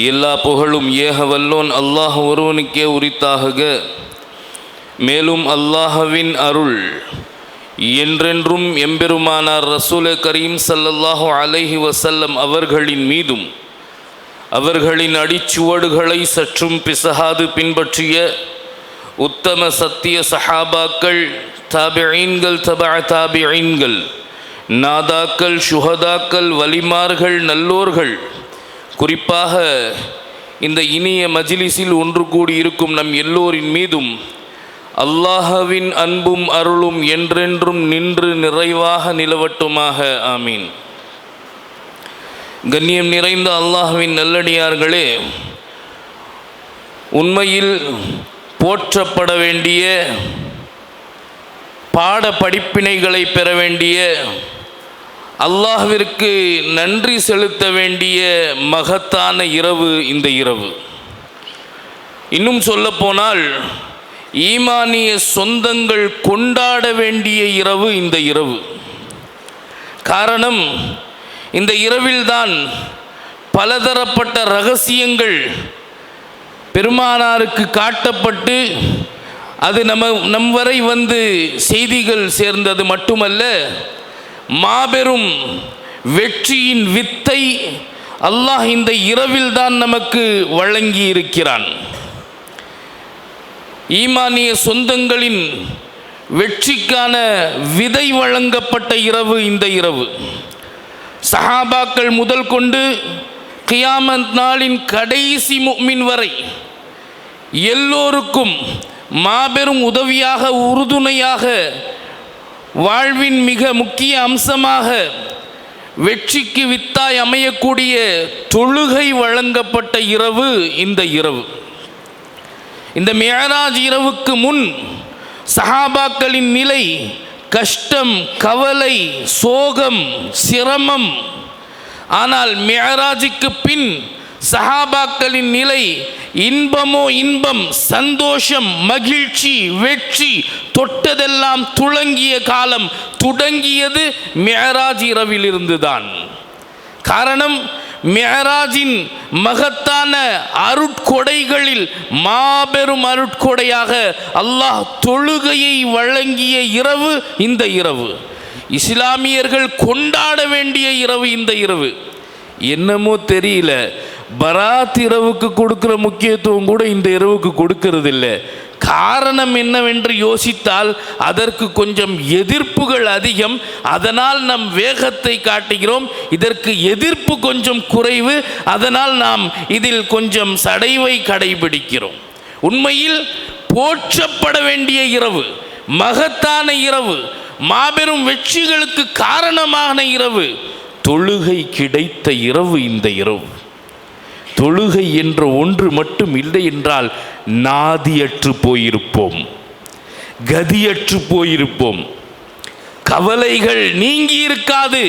எல்லா புகழும் ஏக வல்லோன் அல்லாஹ் ஒருவனுக்கே உரித்தாகுக. மேலும் அல்லாஹ்வின் அருள் என்றென்றும் எம்பெருமானார் ரசூல் கரீம் ஸல்லல்லாஹு அலைஹி வஸல்லம் அவர்களின் மீதும் அவர்களின் அடிச்சுவடுகளை சற்றும் பிசகாது பின்பற்றிய உத்தம சத்திய சஹாபாக்கள், தாபிஈன்கள், தபஅ தாபிஈன்கள், நாதாக்கள், சுஹதாக்கள், வலிமார்கள், நல்லோர்கள், குறிப்பாக இந்த இனிய மஜ்லிஸில் ஒன்று கூடி இருக்கும் நம் எல்லோரின் மீதும் அல்லாஹ்வின் அன்பும் அருளும் என்றென்றும் நின்று நிறைவாக நிலவட்டுமாக. ஆமீன். கண்ணியம் நிறைந்த அல்லாஹ்வின் நல்லடியார்களே, உண்மையில் போற்றப்பட வேண்டிய, பாட படிப்பினைகளை பெற வேண்டிய, அல்லாஹ்விற்கு நன்றி செலுத்த வேண்டிய மகத்தான இரவு இந்த இரவு. இன்னும் சொல்லப்போனால் ஈமானிய சொந்தங்கள் கொண்டாட வேண்டிய இரவு இந்த இரவு. காரணம், இந்த இரவில்தான் பலதரப்பட்ட ரகசியங்கள் பெருமானாருக்கு காட்டப்பட்டு அது நம் வரை வந்து செய்திகள் சேர்ந்தது மட்டுமல்ல, மாபெரும் வெற்றியின் வித்தை அல்லாஹ் இந்த இரவில்தான் நமக்கு வழங்கி இருக்கிறான். ஈமானிய சொந்தங்களின் வெற்றிக்கான விதை வழங்கப்பட்ட இரவு இந்த இரவு. சஹாபாக்கள் முதல் கொண்டு கியாமத் நாளின் கடைசி முஃமின் வரை எல்லோருக்கும் மாபெரும் உதவியாக, உறுதுணையாக, வாழ்வின் மிக முக்கிய அம்சமாக, வெற்றிக்கு வித்தாய் அமையக்கூடிய தொழுகை வழங்கப்பட்ட இரவு இந்த இரவு. இந்த மிஅராஜ் இரவுக்கு முன் சஹாபாக்களின் நிலை கஷ்டம், கவலை, சோகம், சிரமம். ஆனால் மிஅராஜுக்கு பின் சஹாபாக்களின் நிலை இன்பமோ இன்பம், சந்தோஷம், மகிழ்ச்சி, வெற்றி. தொட்டதெல்லாம் துளங்கிய காலம் தொடங்கியது மிஅராஜ் இரவிலிருந்துதான். காரணம், மிஅராஜின் மகத்தான அருட்கொடைகளில் மாபெரும் அருட்கொடையாக அல்லாஹ் தொழுகையை வழங்கிய இரவு இந்த இரவு. இஸ்லாமியர்கள் கொண்டாட வேண்டிய இரவு இந்த இரவு. என்னமோ தெரியல, பராத் இரவுக்கு கொடுக்கிற முக்கியத்துவம் கூட இந்த இரவுக்கு கொடுக்கிறது இல்லை. காரணம் என்னவென்று யோசித்தால் அதற்கு கொஞ்சம் எதிர்ப்புகள் அதிகம். அதனால் நம் வேகத்தை காட்டுகிறோம். இதற்கு எதிர்ப்பு கொஞ்சம் குறைவு. அதனால் நாம் இதில் கொஞ்சம் சடைவை கடைபிடிக்கிறோம். உண்மையில் போற்றப்பட வேண்டிய இரவு, மகத்தான இரவு, மாபெரும் வெற்றிகளுக்கு காரணமான இரவு, தொழுகை கிடைத்த இரவு இந்த இரவு. தொழுகை என்ற ஒன்று மட்டும் இல்லை என்றால் நாதியற்று போயிருப்போம், கதியற்று போயிருப்போம். கவலைகள் நீங்கி இருக்காது,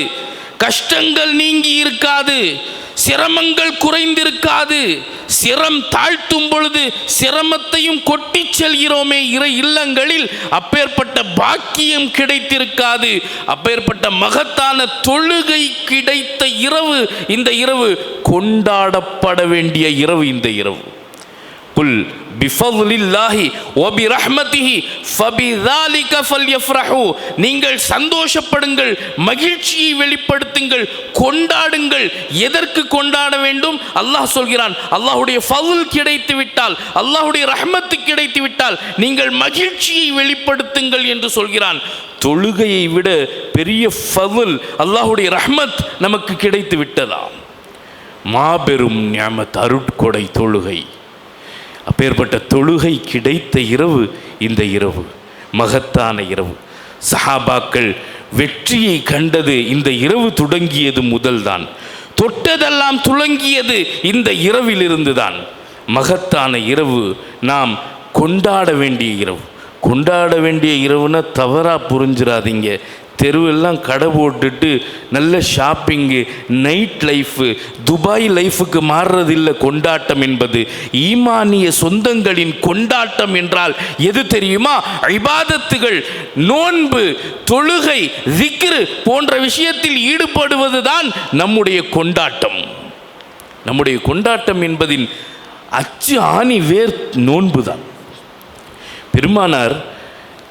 கஷ்டங்கள் நீங்கி இருக்காது, சிரமங்கள் குறைந்திருக்காது. சிரம் தாழ்த்தும் பொழுது சிரமத்தையும் கொட்டி செல்கிறோமே இறை இல்லங்களில், அப்பேற்பட்ட பாக்கியம் கிடைத்திருக்காது. அப்பேற்பட்ட மகத்தான தொழுகை கிடைத்த இரவு இந்த இரவு, கொண்டாடப்பட வேண்டிய இரவு இந்த இரவு. குல் பிஃபத்லில்லாஹி வபிரஹ்மதிஹி ஃபபிதாலிக ஃபல்யஃப்ரஹு. நீங்கள் சந்தோஷப்படுங்கள், மகிழ்ச்சியை வெளிப்படுத்துங்கள், கொண்டாடுங்கள். எதற்கு கொண்டாட வேண்டும்? அல்லாஹ் சொல்கிறான், அல்லாஹ்வுடைய ஃபضல் கிடைத்து விட்டால், அல்லாஹ்வுடைய ரஹ்மத்து கிடைத்து விட்டால் நீங்கள் மகிழ்ச்சியை வெளிப்படுத்துங்கள் என்று சொல்கிறான். தொழுகையை விட பெரிய ஃபضல், அல்லாஹ்வுடைய ரஹ்மத் நமக்கு கிடைத்து விட்டதா? மாபெரும் நிஅமத், அருட்கொடை தொழுகை. அப்பேற்பட்ட தொழுகை கிடைத்த இரவு இந்த இரவு, மகத்தான இரவு. சஹாபாக்கள் வெற்றியை கண்டது இந்த இரவு தொடங்கியது முதல்தான். தொட்டதெல்லாம் துளங்கியது இந்த இரவிலிருந்துதான். மகத்தான இரவு, நாம் கொண்டாட வேண்டிய இரவு. கொண்டாட வேண்டிய இரவுனா தவறாக புரிஞ்சிடாதீங்க. தெருவெல்லாம் கடை போட்டுட்டு நல்ல ஷாப்பிங்கு, நைட் லைஃபு, துபாய் லைஃபுக்கு மாறுறதில்லை கொண்டாட்டம் என்பது. ஈமானிய சொந்தங்களின் கொண்டாட்டம் என்றால் எது தெரியுமா? இபாதத்துகள், நோன்பு, தொழுகை, திக்ரு போன்ற விஷயத்தில் ஈடுபடுவதுதான் நம்முடைய கொண்டாட்டம். நம்முடைய கொண்டாட்டம் என்பதின் அச்சு ஆணி வேர் நோன்பு தான். பெருமானார்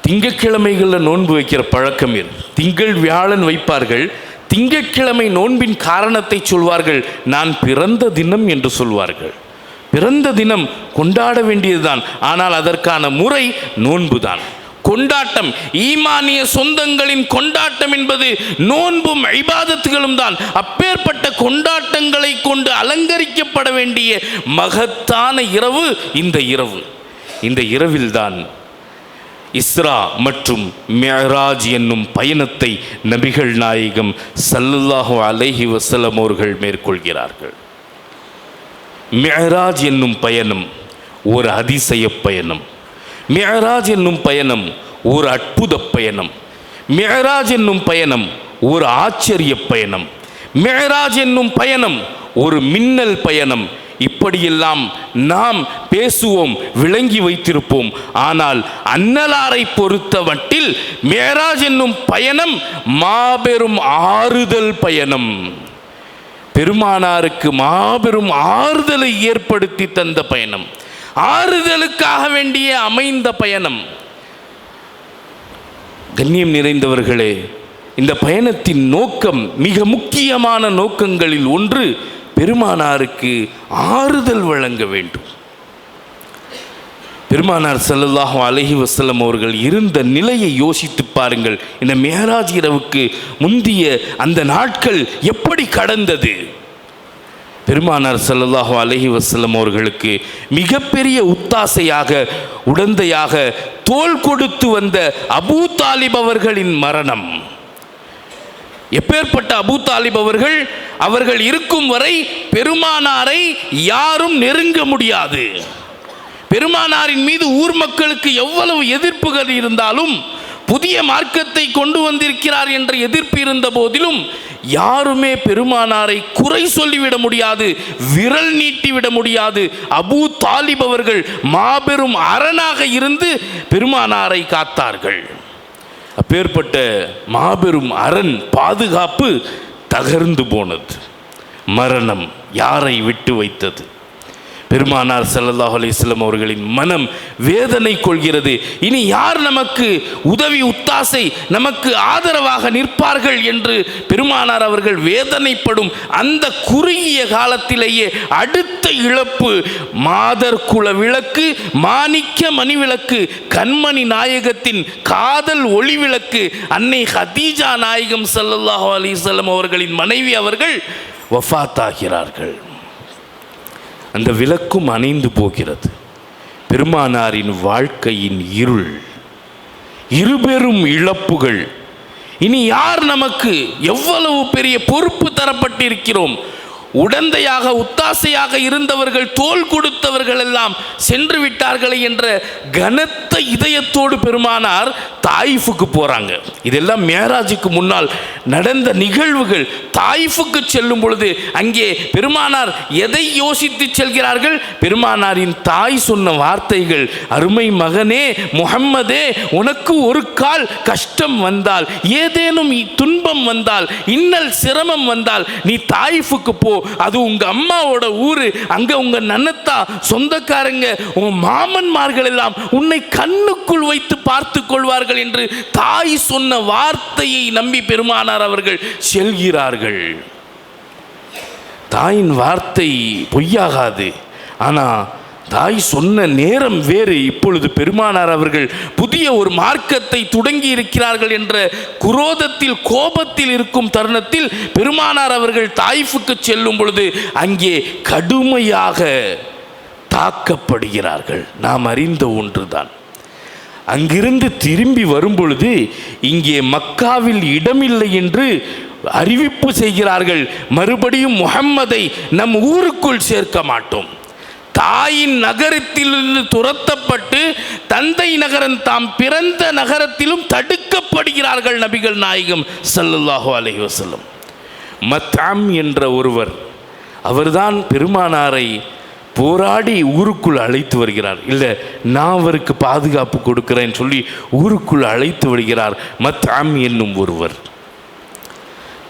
திங்கட்கிழமைகளில் நோன்பு வைக்கிற பழக்கம் திங்கள் வியாழன் வைப்பார்கள். திங்கட்கிழமை நோன்பின் காரணத்தை சொல்வார்கள். நான் பிறந்த தினம் என்று சொல்வார்கள். பிறந்த தினம் கொண்டாட வேண்டியதுதான், ஆனால் அதற்கான முறை நோன்பு தான். கொண்டாட்டம், ஈமானிய சொந்தங்களின் கொண்டாட்டம் என்பது நோன்பும் இபாதத்துகளும் தான். அப்பேற்பட்ட கொண்டாட்டங்களை கொண்டு அலங்கரிக்கப்பட வேண்டிய மகத்தான இரவு இந்த இரவு. இந்த இரவில்தான் இஸ்ரா மற்றும் மிஅராஜ் என்னும் பயணத்தை நபிகள் நாயகம் ஸல்லல்லாஹு அலைஹி வஸல்லம் அவர்கள் மேற்கொள்கிறார்கள். மிஅராஜ் என்னும் பயணம் ஒரு அதிசய பயணம். மிஅராஜ் என்னும் பயணம் ஒரு அற்புத பயணம். மிஅராஜ் என்னும் பயணம் ஒரு ஆச்சரிய பயணம். மிஅராஜ் என்னும் பயணம் ஒரு மின்னல் பயணம். இப்படியெல்லாம் நாம் பேசுவோம், விளங்கி வைத்திருப்போம். ஆனால் அன்னலாரை பொறுத்த மட்டில் மிஅராஜ் என்னும் பயணம் மாபெரும் ஆறுதல் பயணம். பெருமானாருக்கு மாபெரும் ஆறுதலை ஏற்படுத்தி தந்த பயணம், ஆறுதலுக்காக வேண்டிய அமைந்த பயணம். கண்ணியம் நிறைந்தவர்களே, இந்த பயணத்தின் நோக்கம், மிக முக்கியமான நோக்கங்களில் ஒன்று பெருமானாருக்கு ஆறுதல் வழங்க வேண்டும். பெருமானார் ஸல்லல்லாஹு அலைஹி வஸல்லம் அவர்கள் இருந்த நிலையை யோசித்து பாருங்கள். இந்த மிஅராஜ் இரவுக்கு முந்திய அந்த நாட்கள் எப்படி கடந்தது? பெருமானார் ஸல்லல்லாஹு அலைஹி வஸல்லம் அவர்களுக்கு மிகப்பெரிய உத்தாசையாக, உடந்தையாக, தோள் கொடுத்து வந்த அபூ தாலிப் அவர்களின் மரணம். எப்பேற்பட்ட அபூ தாலிப் அவர்கள் இருக்கும் வரை பெருமானாரை யாரும் நெருங்க முடியாது. பெருமானாரின் மீது ஊர் மக்களுக்கு எவ்வளவு எதிர்ப்புகள் இருந்தாலும், புதிய மார்க்கத்தை கொண்டு வந்திருக்கிறார் என்ற எதிர்ப்பு இருந்த போதிலும் யாருமே பெருமானாரை குறை சொல்லிவிட முடியாது, விரல் நீட்டிவிட முடியாது. அபூ தாலிப் அவர்கள் மாபெரும் அரணாக இருந்து பெருமானாரை காத்தார்கள். அப்பேற்பட்ட மாபெரும் அரண் பாதுகாப்பு தகர்ந்து போனது. மரணம் யாரை விட்டு வைத்தது? பெருமானார் ஸல்லல்லாஹு அலைஹி வஸல்லம் அவர்களின் மனம் வேதனை கொள்கிறது. இனி யார் நமக்கு உதவி, உத்தாசை, நமக்கு ஆதரவாக நிற்பார்கள் என்று பெருமானார் அவர்கள் வேதனைப்படும் அந்த குறுகிய காலத்திலேயே அடுத்த இழப்பு மாதர் குல விளக்கு, மாணிக்க மணி விளக்கு, கண்மணி நாயகத்தின் காதல் ஒளி விளக்கு, அன்னை ஹதீஜா நாயகம் ஸல்லல்லாஹு அலைஹி வஸல்லம் அவர்களின் மனைவி அவர்கள் வஃபாத்தாகிறார்கள். அந்த விளக்கும் அணைந்து போகிறது. பெருமானாரின் வாழ்க்கையின் இருள், இருபெரும் இழப்புகள். இனி யார் நமக்கு, எவ்வளவு பெரிய பொறுப்பு தரப்பட்டிருக்கிறோம். உடந்தையாக, உத்தாசையாக இருந்தவர்கள், தோள் கொடுத்தவர்கள் எல்லாம் சென்று விட்டார்களே என்ற கனத்த இதயத்தோடு பெருமானார் தாயிஃபுக்கு போறாங்க. இதெல்லாம் மிஅராஜுக்கு முன்னால் நடந்த நிகழ்வுகள். தாயிஃபுக்கு செல்லும் பொழுது அங்கே பெருமானார் எதை யோசித்து செல்கிறார்கள்? பெருமானாரின் தாய் சொன்ன வார்த்தைகள், அருமை மகனே முஹம்மதே, உனக்கு ஒரு கால் கஷ்டம் வந்தால், ஏதேனும் துன்பம் வந்தால், இன்னல் சிரமம் வந்தால் நீ தாயிஃபுக்கு போ. அது உங்க அம்மாவோட ஊரு. அங்க உங்க நன்னத்தா, சொந்தக்காரங்க, உங்க மாமன்மார்கள் எல்லாம் உன்னை கண்ணுக்குள் வைத்து பார்த்து கொள்வார்கள் என்று தாய் சொன்ன வார்த்தையை நம்பி பெருமானார் அவர்கள் செல்கிறார்கள். தாயின் வார்த்தை பொய்யாகாது. ஆனா தாய் சொன்ன நேரம் வேறு. இப்பொழுது பெருமானார் அவர்கள் புதிய ஒரு மார்க்கத்தை தொடங்கி இருக்கிறார்கள் என்ற குரோதத்தில், கோபத்தில் இருக்கும் தருணத்தில் பெருமானார் அவர்கள் தாயிஃபுக்கு செல்லும் பொழுது அங்கே கடுமையாக தாக்கப்படுகிறார்கள். நாம் அறிந்த ஒன்றுதான். அங்கிருந்து திரும்பி வரும்பொழுது இங்கே மக்காவில் இடமில்லை என்று அறிவிப்பு செய்கிறார்கள். மறுபடியும் முஹம்மதை நம் ஊருக்குள் சேர்க்க மாட்டோம். தாயின் நகரத்திலிருந்து துரத்தப்பட்டு தந்தை நகரம், தாம் பிறந்த நகரத்திலும் தடுக்கப்படுகிறார்கள் நபிகள் நாயகம் ஸல்லல்லாஹு அலைஹி வஸல்லம். மத்அம் என்ற ஒருவர், அவர்தான் பெருமானாரை போராடி ஊருக்குள் அழைத்து வருகிறார். இல்லை, நான் அவருக்கு பாதுகாப்பு கொடுக்கிறேன்னு சொல்லி ஊருக்குள் அழைத்து வருகிறார் மத்அம் என்னும் ஒருவர்.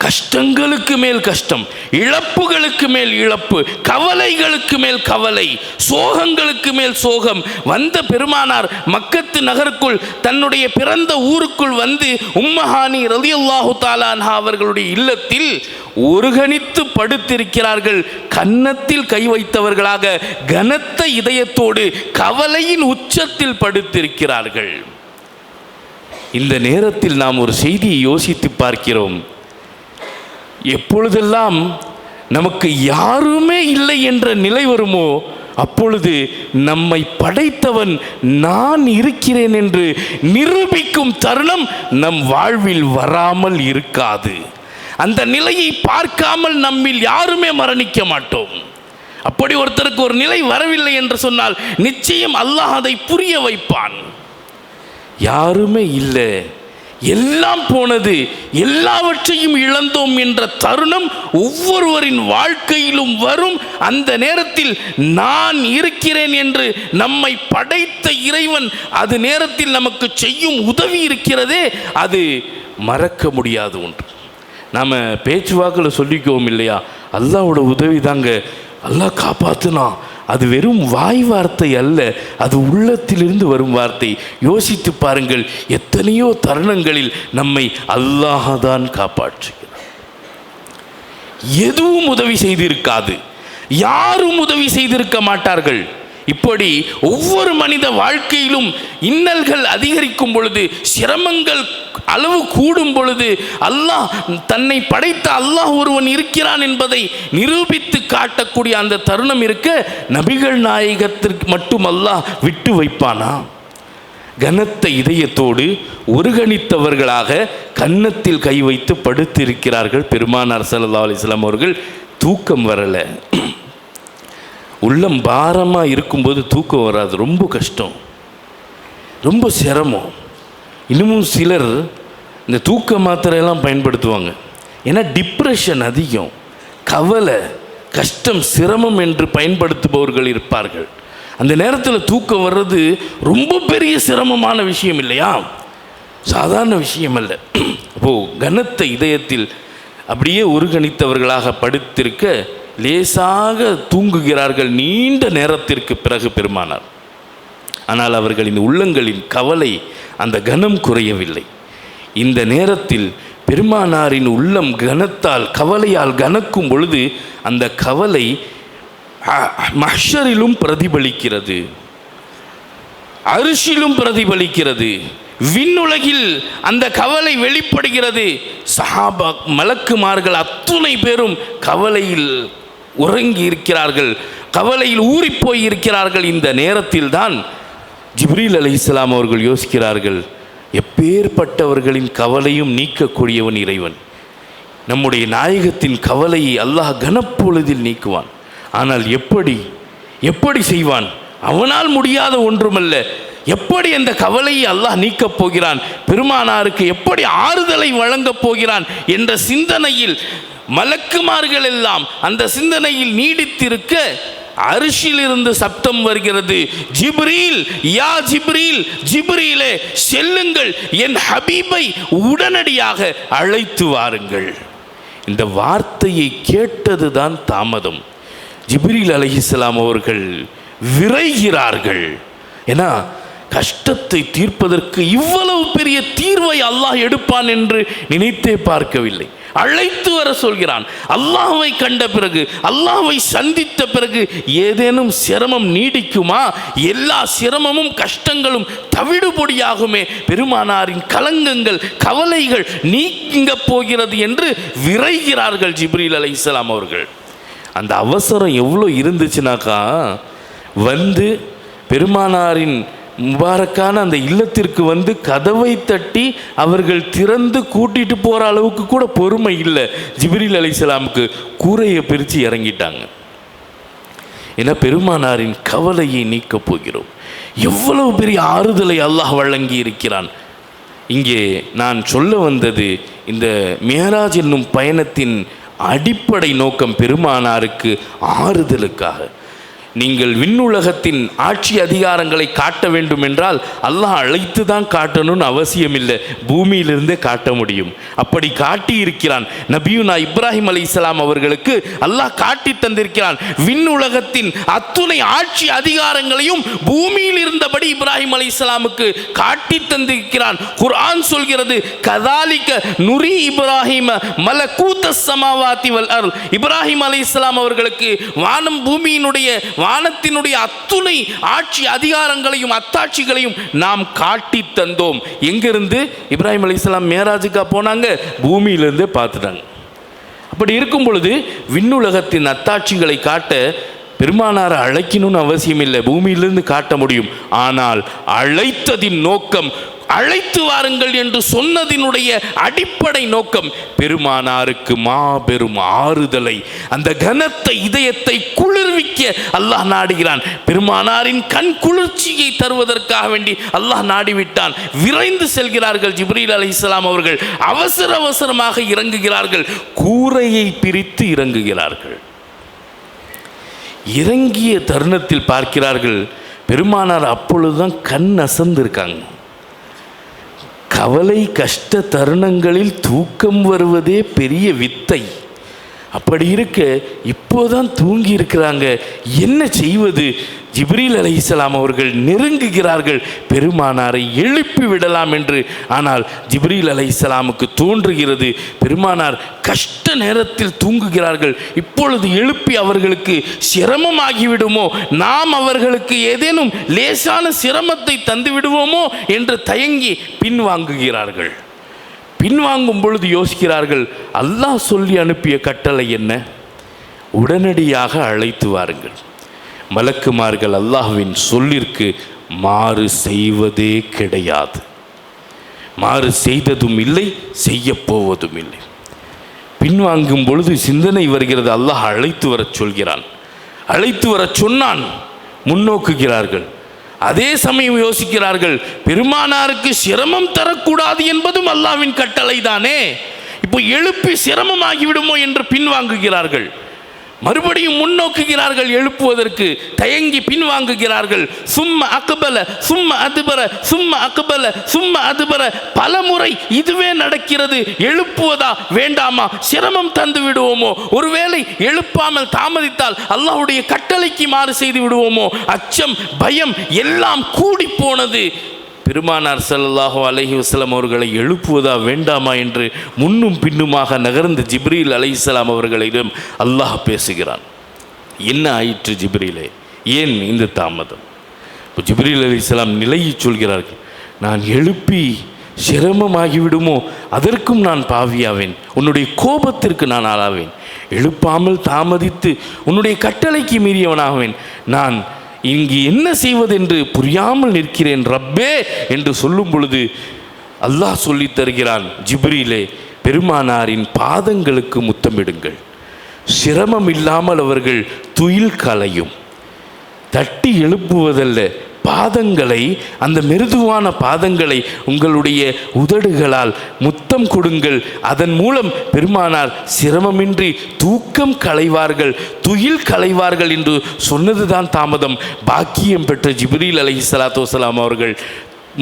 கஷ்டங்களுக்கு மேல் கஷ்டம், இழப்புகளுக்கு மேல் இழப்பு, கவலைகளுக்கு மேல் கவலை, சோகங்களுக்கு மேல் சோகம். வந்த பெருமானார் மக்கத்து நகருக்குள் தன்னுடைய பிறந்த ஊருக்குள் வந்து உம்மஹானி ரலியல்லாஹு தஆலா அன்ஹா அவர்களுடைய இல்லத்தில் ஒருகணித்து படுத்திருக்கிறார்கள். கன்னத்தில் கை வைத்தவர்களாக கனத்த இதயத்தோடு கவலையின் உச்சத்தில் படுத்திருக்கிறார்கள். இந்த நேரத்தில் நாம் ஒரு செய்தியை யோசித்து பார்க்கிறோம். எப்பொழுதெல்லாம் நமக்கு யாருமே இல்லை என்ற நிலை வருமோ அப்பொழுது நம்மை படைத்தவன் நான் இருக்கிறேன் என்று நிரூபிக்கும் தருணம் நம் வாழ்வில் வராமல் இருக்காது. அந்த நிலையை பார்க்காமல் நம்மில் யாருமே மரணிக்க மாட்டோம். அப்படி ஒருத்தருக்கு ஒரு நிலை வரவில்லை என்று சொன்னால் நிச்சயம் அல்லாஹ் அதை புரிய வைப்பான். யாருமே இல்லை, எல்லாம் போனது, எல்லாவற்றையும் இழந்தோம் என்ற தருணம் ஒவ்வொருவரின் வாழ்க்கையிலும் வரும். அந்த நேரத்தில் நான் இருக்கிறேன் என்று நம்மை படைத்த இறைவன் அது நேரத்தில் நமக்கு செய்யும் உதவி இருக்கிறதே, அது மறக்க முடியாத ஒன்று. நாம் பேச்சுவாக்கில் சொல்லிக்குவோம் இல்லையா, அல்லாஹ்வோட உதவி தாங்க, அல்லாஹ் காப்பாற்றுனா. அது வெறும் வாய் வார்த்தை அல்ல, அது உள்ளத்திலிருந்து வரும் வார்த்தை. யோசித்து பாருங்கள், எத்தனையோ தருணங்களில் நம்மை அல்லாஹ் தான் காப்பாற்றுகிறார். எதுவும் உதவி செய்திருக்காது, யாரும் உதவி செய்திருக்க மாட்டார்கள். இப்படி ஒவ்வொரு மனித வாழ்க்கையிலும் இன்னல்கள் அதிகரிக்கும் பொழுது, சிரமங்கள் அளவு கூடும் பொழுது, அல்லாஹ் தன்னை படைத்த அல்லாஹ் ஒருவன் இருக்கிறான் என்பதை நிரூபித்து காட்டக்கூடிய அந்த தருணம் இருக்க நபிகள் நாயகத்திற்கு மட்டும் அல்லாஹ் விட்டு வைப்பானா? கனத்த இதயத்தோடு ஒருகணித்தவர்களாக கன்னத்தில் கை வைத்து படுத்திருக்கிறார்கள் பெருமானார் ஸல்லல்லாஹு அலைஹி வஸல்லம் அவர்கள். தூக்கம் வரலை. உள்ளம் பாரமாக இருக்கும்போது தூக்கம் வராது, ரொம்ப கஷ்டம், ரொம்ப சிரமம். இன்னமும் சிலர் இந்த தூக்க மாத்திரையெல்லாம் பயன்படுத்துவாங்க. ஏன்னா டிப்ரெஷன் அதிகம், கவலை, கஷ்டம், சிரமம் என்று பயன்படுத்துபவர்கள் இருப்பார்கள். அந்த நேரத்தில் தூக்கம் வர்றது ரொம்ப பெரிய சிரமமான விஷயம் இல்லையா, சாதாரண விஷயம் அல்ல. அப்போது கனத்த இதயத்தில் அப்படியே ஒருகணித்தவர்களாக படுத்திருக்க லேசாக தூங்குகிறார்கள் நீண்ட நேரத்திற்கு பிறகு பெருமானார். ஆனால் அவர்களின் உள்ளங்களின் கவலை, அந்த கனம் குறையவில்லை. இந்த நேரத்தில் பெருமானாரின் உள்ளம் கனத்தால், கவலையால் கனக்கும் பொழுது அந்த கவலை மஹ்ஷரிலும் பிரதிபலிக்கிறது, அர்ஷிலும் பிரதிபலிக்கிறது, விண்ணுலகில் அந்த கவலை வெளிப்படுகிறது. சஹாபா மலக்குமார்கள் அத்துணை பேரும் கவலையில் உறங்கி இருக்கிறார்கள், கவலையில் ஊறிப்போய் இருக்கிறார்கள். இந்த நேரத்தில் தான் ஜிப்ரீல் அலைஹிஸ்ஸலாம் அவர்கள் யோசிக்கிறார்கள், எப்பேற்பட்டவர்களின் கவலையும் நீக்கக்கூடியவன் இறைவன். நம்முடைய நாயகத்தின் கவலையை அல்லாஹ் கனப்பொழுதில் நீக்குவான். ஆனால் எப்படி செய்வான்? அவனால் முடியாத ஒன்றுமல்ல. எப்படி அந்த கவலையை அல்லாஹ் நீக்கப் போகிறான், பெருமானாருக்கு எப்படி ஆறுதலை வழங்கப் போகிறான் என்ற சிந்தனையில் மலக்குமார்கள் எல்லாம் அந்த சிந்தனையில் நீடித்திருக்க அரிசிலிருந்து சப்தம் வருகிறது, ஜிப்ரீல், யா ஜிப்ரீல், ஜிப்ரீலே செல்லுங்கள், என் ஹபீபை உடனடியாக அழைத்து வாருங்கள். இந்த வார்த்தையை கேட்டதுதான் தாமதம். ஜிப்ரீல் அலைஹிஸ்ஸலாம் அவர்கள் விரைகிறார்கள். ஏன்னா கஷ்டத்தை தீர்ப்பதற்கு இவ்வளவு பெரிய தீர்வை அல்லாஹ் எடுப்பான் என்று நினைத்தே பார்க்கவில்லை. அழைத்து வர சொல்கிறான். அல்லாஹ்வை கண்ட பிறகு, அல்லாஹ்வை சந்தித்த பிறகு ஏதேனும் சிரமம் நீடிக்குமா? எல்லா சிரமமும் கஷ்டங்களும் தவிடுபொடியாகுமே, பெருமானாரின் கலங்கங்கள் கவலைகள் நீங்க போகிறது என்று விரைகிறார்கள் ஜிப்ரீல் அலைஹிஸ்ஸலாம் அவர்கள். அந்த அவசரம் எவ்வளோ இருந்துச்சுனாக்கா, வந்து பெருமானாரின் முபாரக்கான அந்த இல்லத்திற்கு வந்து கதவை தட்டி அவர்கள் திறந்து கூட்டிட்டு போகிற அளவுக்கு கூட பொறுமை இல்லை ஜிப்ரீல் அலைஹிஸ்ஸலாமுக்கு. கூரையை பிரித்து இறங்கிட்டாங்க. ஏன்னா பெருமானாரின் கவலையை நீக்கப் போகிறோம். எவ்வளவு பெரிய ஆறுதலை அல்லாஹ் வழங்கி இருக்கிறான். இங்கே நான் சொல்ல வந்தது, இந்த மிஹராஜ் என்னும் பயணத்தின் அடிப்படை நோக்கம் பெருமானாருக்கு ஆறுதலுக்காக. நீங்கள் விண்ணுலகத்தின் ஆட்சி அதிகாரங்களை காட்ட வேண்டும் என்றால் அல்லாஹ் அழைத்து தான் காட்டணும்னு அவசியம் இல்லை, பூமியிலிருந்தே காட்ட முடியும். அப்படி காட்டி இருக்கிறான். நபியுனா இப்ராஹிம் அலைஹிஸ்ஸலாம் அவர்களுக்கு அல்லாஹ் காட்டி தந்திருக்கிறான். விண்ணுலகத்தின் அத்துணை ஆட்சி அதிகாரங்களையும் பூமியில் இருந்தபடி இப்ராஹிம் அலைஹிஸ்ஸலாமுக்கு காட்டி தந்திருக்கிறான். குர்ஆன் சொல்கிறது, கதாலிக நுரி இப்ராஹிம மலகூத்தஸ் ஸமாவாதி வல் அர்த். இப்ராஹிம் அலைஹிஸ்ஸலாம் அவர்களுக்கு வானத்தினுடைய அத்துணை ஆட்சி அதிகாரங்களையும் அத்தாட்சிகளையும் நாம் காட்டி தந்தோம். எங்கிருந்து? இப்ராஹிம் அலைஹிஸ்ஸலாம் மேராஜுக்கா போனாங்க, பூமியிலிருந்து பார்த்துட்டாங்க. அப்படி இருக்கும் பொழுது விண்ணுலகத்தின் அத்தாட்சிகளை காட்ட பெருமானாரை அழைக்கணும்னு அவசியம் இல்லை, பூமியிலிருந்து காட்ட முடியும். ஆனால் அழைத்ததின் நோக்கம், அழைத்து வாருங்கள் என்று சொன்னதினுடைய அடிப்படை நோக்கம் பெருமானாருக்கு மாபெரும் ஆறுதலை, அந்த கனத்த இதயத்தை குளிர்விக்க அல்லாஹ் நாடுகிறான். பெருமானாரின் கண் குளிர்ச்சியை தருவதற்காக வேண்டி அல்லாஹ் நாடிவிட்டான். விரைந்து செல்கிறார்கள் ஜிப்ரீல் அலைஹிஸ்ஸலாம் அவர்கள். அவசரமாக இறங்குகிறார்கள். கூரையை பிரித்து இறங்குகிறார்கள். இறங்கிய தருணத்தில் பார்க்கிறார்கள், பெருமானார் அப்பொழுதுதான் கண் அசந்திருக்காங்க. கவலை கஷ்ட தருணங்களில் தூக்கம் வருவதே பெரிய வித்தை. அப்படி இருக்க இப்போதான் தூங்கி இருக்கிறாங்க, என்ன செய்வது? ஜிப்ரீல் அலைஹிஸ்ஸலாம் அவர்கள் நெருங்குகிறார்கள் பெருமானாரை எழுப்பி விடலாம் என்று. ஆனால் ஜிப்ரீல் அலைஹிஸ்ஸலாமுக்கு தோன்றுகிறது, பெருமானார் கஷ்ட நேரத்தில் தூங்குகிறார்கள், இப்பொழுது எழுப்பி அவர்களுக்கு சிரமமாகிவிடுமோ, நாம் அவர்களுக்கு ஏதேனும் லேசான சிரமத்தை தந்து விடுவோமோ என்று தயங்கி பின்வாங்குகிறார்கள். பின்வாங்கும் பொழுது யோசிக்கிறார்கள், அல்லாஹ் சொல்லி அனுப்பிய கட்டளை என்ன? உடனடியாக அழைத்து வாருங்கள். மலக்குமார்கள் அல்லாஹ்வின் சொல்லிற்கு மாறு செய்வதே கிடையாது. மாறு செய்ததும் இல்லை, செய்யப்போவதும் இல்லை. பின்வாங்கும் பொழுது சிந்தனை வருகிறது, அல்லாஹ் அழைத்து வரச் சொல்கிறான். அழைத்து வரச் சொன்னான், முன்னோக்குகிறார்கள். அதே சமயம் யோசிக்கிறார்கள், பெருமானாருக்கு சிரமம் தரக்கூடாது என்பதும் அல்லாஹ்வின் கட்டளை தானே, இப்போ எழுப்பி சிரமமாகிவிடுமோ என்று பின்வாங்குகிறார்கள். மறுபடியும் முன்னோக்குகிறார்கள், எழுப்புவதற்கு தயங்கி பின்வாங்குகிறார்கள். சும்ம அக்பல சும்ம அதுபர சும்ம அக்பல சும்ம அதுபர பல முறை இதுவே நடக்கிறது. எழுப்புவதா வேண்டாமா? சிரமம் தந்து விடுவோமோ? ஒருவேளை எழுப்பாமல் தாமதித்தால் அல்லாஹ்வுடைய கட்டளைக்கு மாறு செய்து விடுவோமோ? அச்சம், பயம் எல்லாம் கூடி போனது. பெருமானார் ஸல்லல்லாஹு அலைஹி வஸல்லம் அவர்களை எழுப்புவதா வேண்டாமா என்று முன்னும் பின்னுமாக நகர்ந்து ஜிப்ரீல் அலைஹிஸ்ஸலாம் அவர்களிடம் அல்லாஹ் பேசுகிறான். என்ன ஆயிற்று ஜிப்ரீலே, ஏன் இந்த தாமதம்? இப்போ ஜிப்ரீல் அலைஹிஸ்ஸலாம் நிலையை சொல்கிறார்கள், நான் எழுப்பி சிரமமாகிவிடுமோ, அதற்கும் நான் பாவியாவேன், உன்னுடைய கோபத்திற்கு நான் ஆளாவேன், எழுப்பாமல் தாமதித்து உன்னுடைய கட்டளைக்கு மீறியவனாவேன், நான் இங்கு என்ன செய்வதென்று புரியாமல் நிற்கிறேன் ரப்பே என்று சொல்லும் பொழுது அல்லாஹ் சொல்லித் தருகிறான், ஜிப்ரீலே, பெருமானாரின் பாதங்களுக்கு முத்தமிடுங்கள், சிரமம் இல்லாமல் அவர்கள் துயில் களையும். தட்டி எழுப்புவதல்ல, பாதங்களை, அந்த மிருதுவான பாதங்களை உங்களுடைய உதடுகளால் முத்தம் கொடுங்கள். அதன் மூலம் பெருமானார் சிரமமின்றி தூக்கம் களைவார்கள், துயில் களைவார்கள் என்று சொன்னதுதான் தாமதம். பாக்கியம் பெற்ற ஜிப்ரீல் அலைஹிஸ்ஸலாத்து வஸலாம் அவர்கள்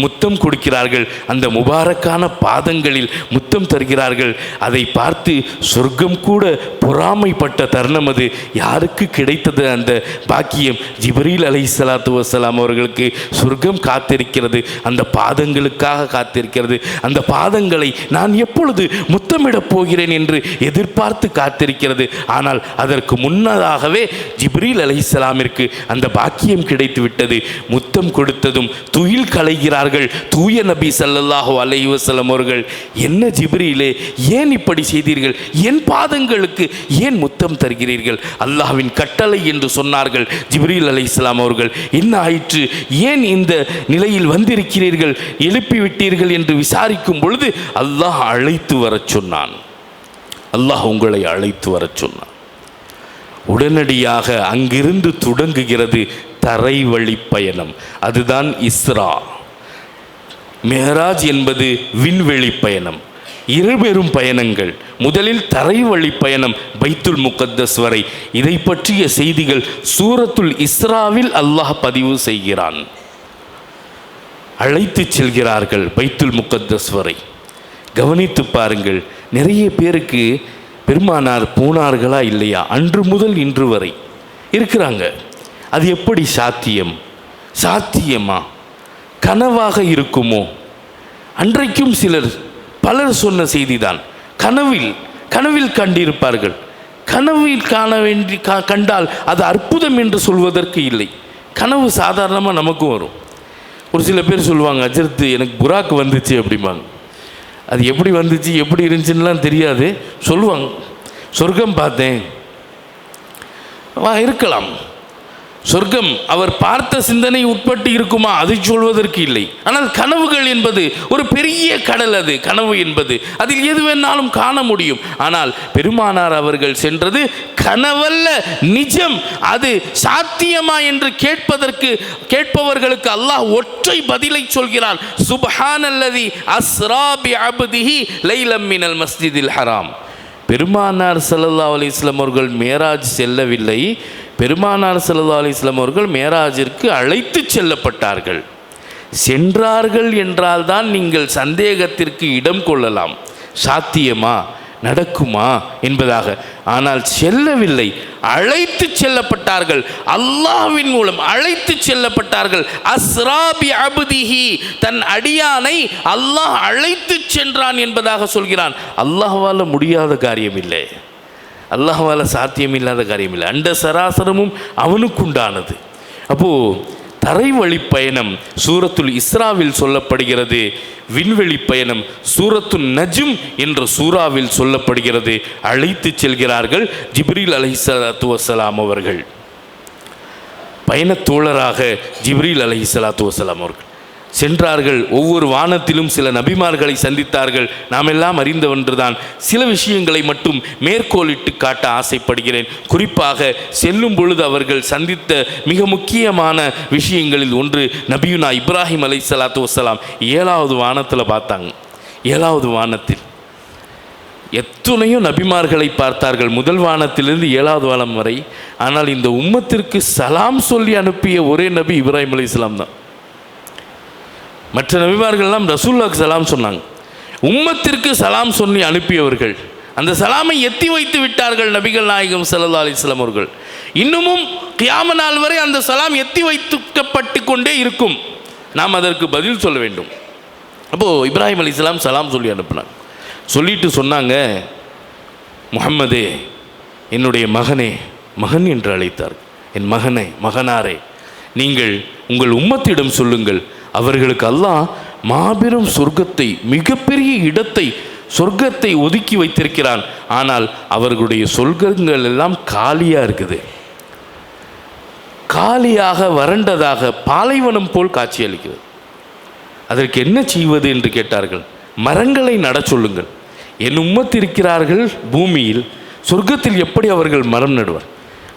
முத்தம் கொடுக்கிறார்கள். அந்த முபாரக்கான பாதங்களில் முத்தம் தருகிறார்கள். அதை பார்த்து சொர்க்கம் கூட பொறாமைப்பட்ட தருணம் அது. யாருக்கு கிடைத்தது அந்த பாக்கியம்? ஜிப்ரீல் அலைஹிஸ்ஸலாத்து வஸலாம் அவர்களுக்கு சொர்க்கம் காத்திருக்கிறது, அந்த பாதங்களுக்காக காத்திருக்கிறது. அந்த பாதங்களை நான் எப்பொழுது முத்தமிடப் போகிறேன் என்று எதிர்பார்த்து காத்திருக்கிறது. ஆனால் அதற்கு முன்னதாகவே ஜிப்ரீல் அலைஹிஸ்ஸலாமிற்கு அந்த பாக்கியம் கிடைத்து விட்டது. முத்தம் கொடுத்ததும் துயில் களைகிறார் தூய நபி ஸல்லல்லாஹு அலைஹி வஸல்லம் அவர்கள். என்ன ஜிப்ரீலே, ஏன் இப்படி செய்தீர்கள்? என் பாதங்களுக்கு ஏன் முத்தம் தருகிறீர்கள்? அல்லாஹ்வின் கட்டளை என்று சொன்னார்கள் ஜிப்ரீல் அலைஹிஸ்ஸலாம் அவர்கள். என்ன ஆயிற்று? ஏன் இந்த நிலையில் வந்திருக்கிறீர்கள், எழுப்பிவிட்டீர்கள் என்று விசாரிக்கும் பொழுது அல்லாஹ் அழைத்து வரச் சொன்னான். அல்லாஹ் உங்களை அழைத்து வரச் சொன்னான். உடனடியாக அங்கிருந்து தொடங்குகிறது தரைவழி பயணம். அதுதான் இஸ்ரா. மெஹராஜ் என்பது விண்வெளி பயணம். இருபெரும் பயணங்கள். முதலில் தரைவழி பயணம் பைத்துல் முகத்தஸ் வரை. இதை பற்றிய செய்திகள் சூரத்துல் இஸ்ராவில் அல்லாஹ் பதிவு செய்கிறான். அழைத்து செல்கிறார்கள் பைத்துல் முகத்தஸ் வரை. கவனித்து பாருங்கள், நிறைய பேருக்கு பெருமானார் போனார்களா இல்லையா, அன்று முதல் இன்று வரை இருக்கிறாங்க. அது எப்படி சாத்தியம்? சாத்தியமா? கனவாக இருக்குமோ? அன்றைக்கும் பலர் சொன்ன செய்திதான். கனவில் கண்டிருப்பார்கள். கனவில் கண்டால் அது அற்புதம் என்று சொல்வதற்கு இல்லை. கனவு சாதாரணமாக நமக்கும் வரும். ஒரு சில பேர் சொல்லுவாங்க, அஜர்த்து எனக்கு புராக்கு வந்துச்சு அப்படிம்பாங்க. அது எப்படி வந்துச்சு எப்படி இருந்துச்சுன்னெலாம் தெரியாது, சொல்லுவாங்க. சொர்க்கம் பார்த்தேன், இருக்கலாம். சொர்க்கம் அவர் பார்த்த சிந்தனை உட்பட்டு இருக்குமா, அதை சொல்வதற்கு இல்லை. ஆனால் கனவுகள் என்பது ஒரு பெரிய கடல். அது கனவு என்பது அதில் எது வேணாலும் காண முடியும். ஆனால் பெருமானார் அவர்கள் சென்றது கனவல்ல, நிஜம். அது சாத்தியமா என்று கேட்பவர்களுக்கு அல்லாஹ் ஒற்றை பதிலை சொல்கிறான். சுப்ஹானல்லதி அஸ்ரா பி அப்திஹி லைலம் மினல் மஸ்ஜிதில் ஹராம். பெருமானார் ஸல்லல்லாஹு அலைஹி வஸல்லம் அவர்கள் மேராஜ் செல்லவில்லை. பெருமானார் ஸல்லல்லாஹு அலைஹி வஸல்லம் அவர்கள் மேராஜிற்கு அழைத்து செல்லப்பட்டார்கள். சென்றார்கள் என்றால்தான் நீங்கள் சந்தேகத்திற்கு இடம் கொள்ளலாம், சாத்தியமா நடக்குமா என்பதாக. ஆனால் செல்லவில்லை, அழைத்து செல்லப்பட்டார்கள். அல்லாஹ்வின் மூலம் அழைத்து செல்லப்பட்டார்கள். அஸ்ரா பி அப்திஹி, தன் அடியானை அல்லாஹ் அழைத்து சென்றான் என்பதாக சொல்கிறான். அல்லாஹ்வால முடியாத காரியம் இல்லை, அல்லாஹ்வால சாத்தியம் இல்லாத காரியம் இல்லை. அண்ட சராசரமும் அவனுக்குண்டானது. அப்போது தரைவழி பயணம் சூரத்துல் இஸ்ராவில் சொல்லப்படுகிறது. விண்வெளி பயணம் சூரத்துல் நஜ்ம் என்ற சூறாவில் சொல்லப்படுகிறது. அழைத்து செல்கிறார்கள் ஜிப்ரீல் அலைஹிஸ்ஸலாத்து வஸ்ஸலாம் அவர்கள். பயணத் தோழராக ஜிப்ரீல் அலைஹிஸ்ஸலாத்து வஸ்ஸலாம் அவர்கள் சென்றார்கள். ஒவ்வொரு வானத்திலும் சில நபிமார்களை சந்தித்தார்கள். நாம் எல்லாம் அறிந்த ஒன்றுதான். சில விஷயங்களை மட்டும் மேற்கோளிட்டு காட்ட ஆசைப்படுகிறேன். குறிப்பாக செல்லும் பொழுது அவர்கள் சந்தித்த மிக முக்கியமான விஷயங்களில் ஒன்று, நபியுனா இப்ராஹிம் அலைஹிஸ்ஸலாத்து வஸ்ஸலாம் 7வது வானத்தில் பார்த்தாங்க. 7வது வானத்தில் எத்தனையோ நபிமார்களை பார்த்தார்கள், முதல் வானத்திலிருந்து 7வது வானம் வரை. ஆனால் இந்த உம்மத்திற்கு சலாம் சொல்லி அனுப்பிய ஒரே நபி இப்ராஹிம் அலைஹிஸ்ஸலாம் தான். மற்ற நபிமார்கள்லாம் ரசூலுல்லாஹ்க்கு சலாம் சொன்னாங்க. உம்மத்திற்கு சலாம் சொல்லி அனுப்பியவர்கள் அந்த சலாமை எத்தி வைத்து விட்டார்கள் நபிகள் நாயகம் ஸல்லல்லாஹு அலைஹி வஸல்லம் அவர்கள். இன்னமும் கியாமத் நாள் வரை அந்த சலாம் எத்தி வைக்கப்பட்டு கொண்டே இருக்கும். நாம் அதற்கு பதில் சொல்ல வேண்டும். அப்போது இப்ராஹிம் அலைஹிஸ்ஸலாம் சலாம் சொல்லி அனுப்பினாங்க. சொல்லிட்டு சொன்னாங்க, முஹம்மதே, என்னுடைய மகனே, மகன் என்று அழைத்தார். என் மகனே, மகனாரே, நீங்கள் உங்கள் உம்மத்திடம் சொல்லுங்கள், அவர்களுக்கு அல்லாஹ் மாபெரும் சொர்க்கத்தை, மிகப்பெரிய இடத்தை, சொர்க்கத்தை ஒதுக்கி வைத்திருக்கிறான். ஆனால் அவர்களுடைய சொர்க்கங்கள் எல்லாம் காலியாக இருக்குது. காலியாக வறண்டதாக பாலைவனம் போல் காட்சியளிக்கிறது. அதற்கு என்ன செய்வது என்று கேட்டார்கள். மரங்களை நட சொல்லுங்கள். என் உம்மத்திருக்கிறார்கள் பூமியில், சொர்க்கத்தில் எப்படி அவர்கள் மரம் நடுவர்?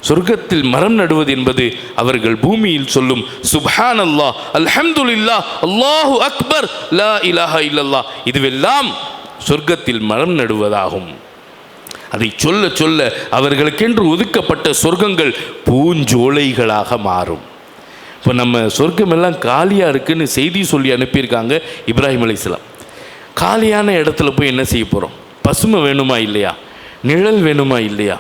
சொர்க்கத்தில் மரம் நடுவது என்பது அவர்கள் பூமியில் சொல்லும் சுப்ஹானல்லாஹ், அல்ஹம்துலில்லாஹ், அல்லாஹு அக்பர், லா இலாஹா இல்லல்லாஹ், இதுவெல்லாம் சொர்க்கத்தில் மரம் நடுவதாகும். அதை சொல்ல சொல்ல அவர்களுக்கென்று ஒதுக்கப்பட்ட சொர்க்கங்கள் பூஞ்சோலைகளாக மாறும். இப்போ நம்ம சொர்க்கம் எல்லாம் காலியாக இருக்குன்னு செய்தி சொல்லி அனுப்பியிருக்காங்க இப்ராஹிம் அலைஹிஸ்ஸலாம். காலியான இடத்துல போய் என்ன செய்ய போகிறோம்? பசுமை வேணுமா இல்லையா? நிழல் வேணுமா இல்லையா?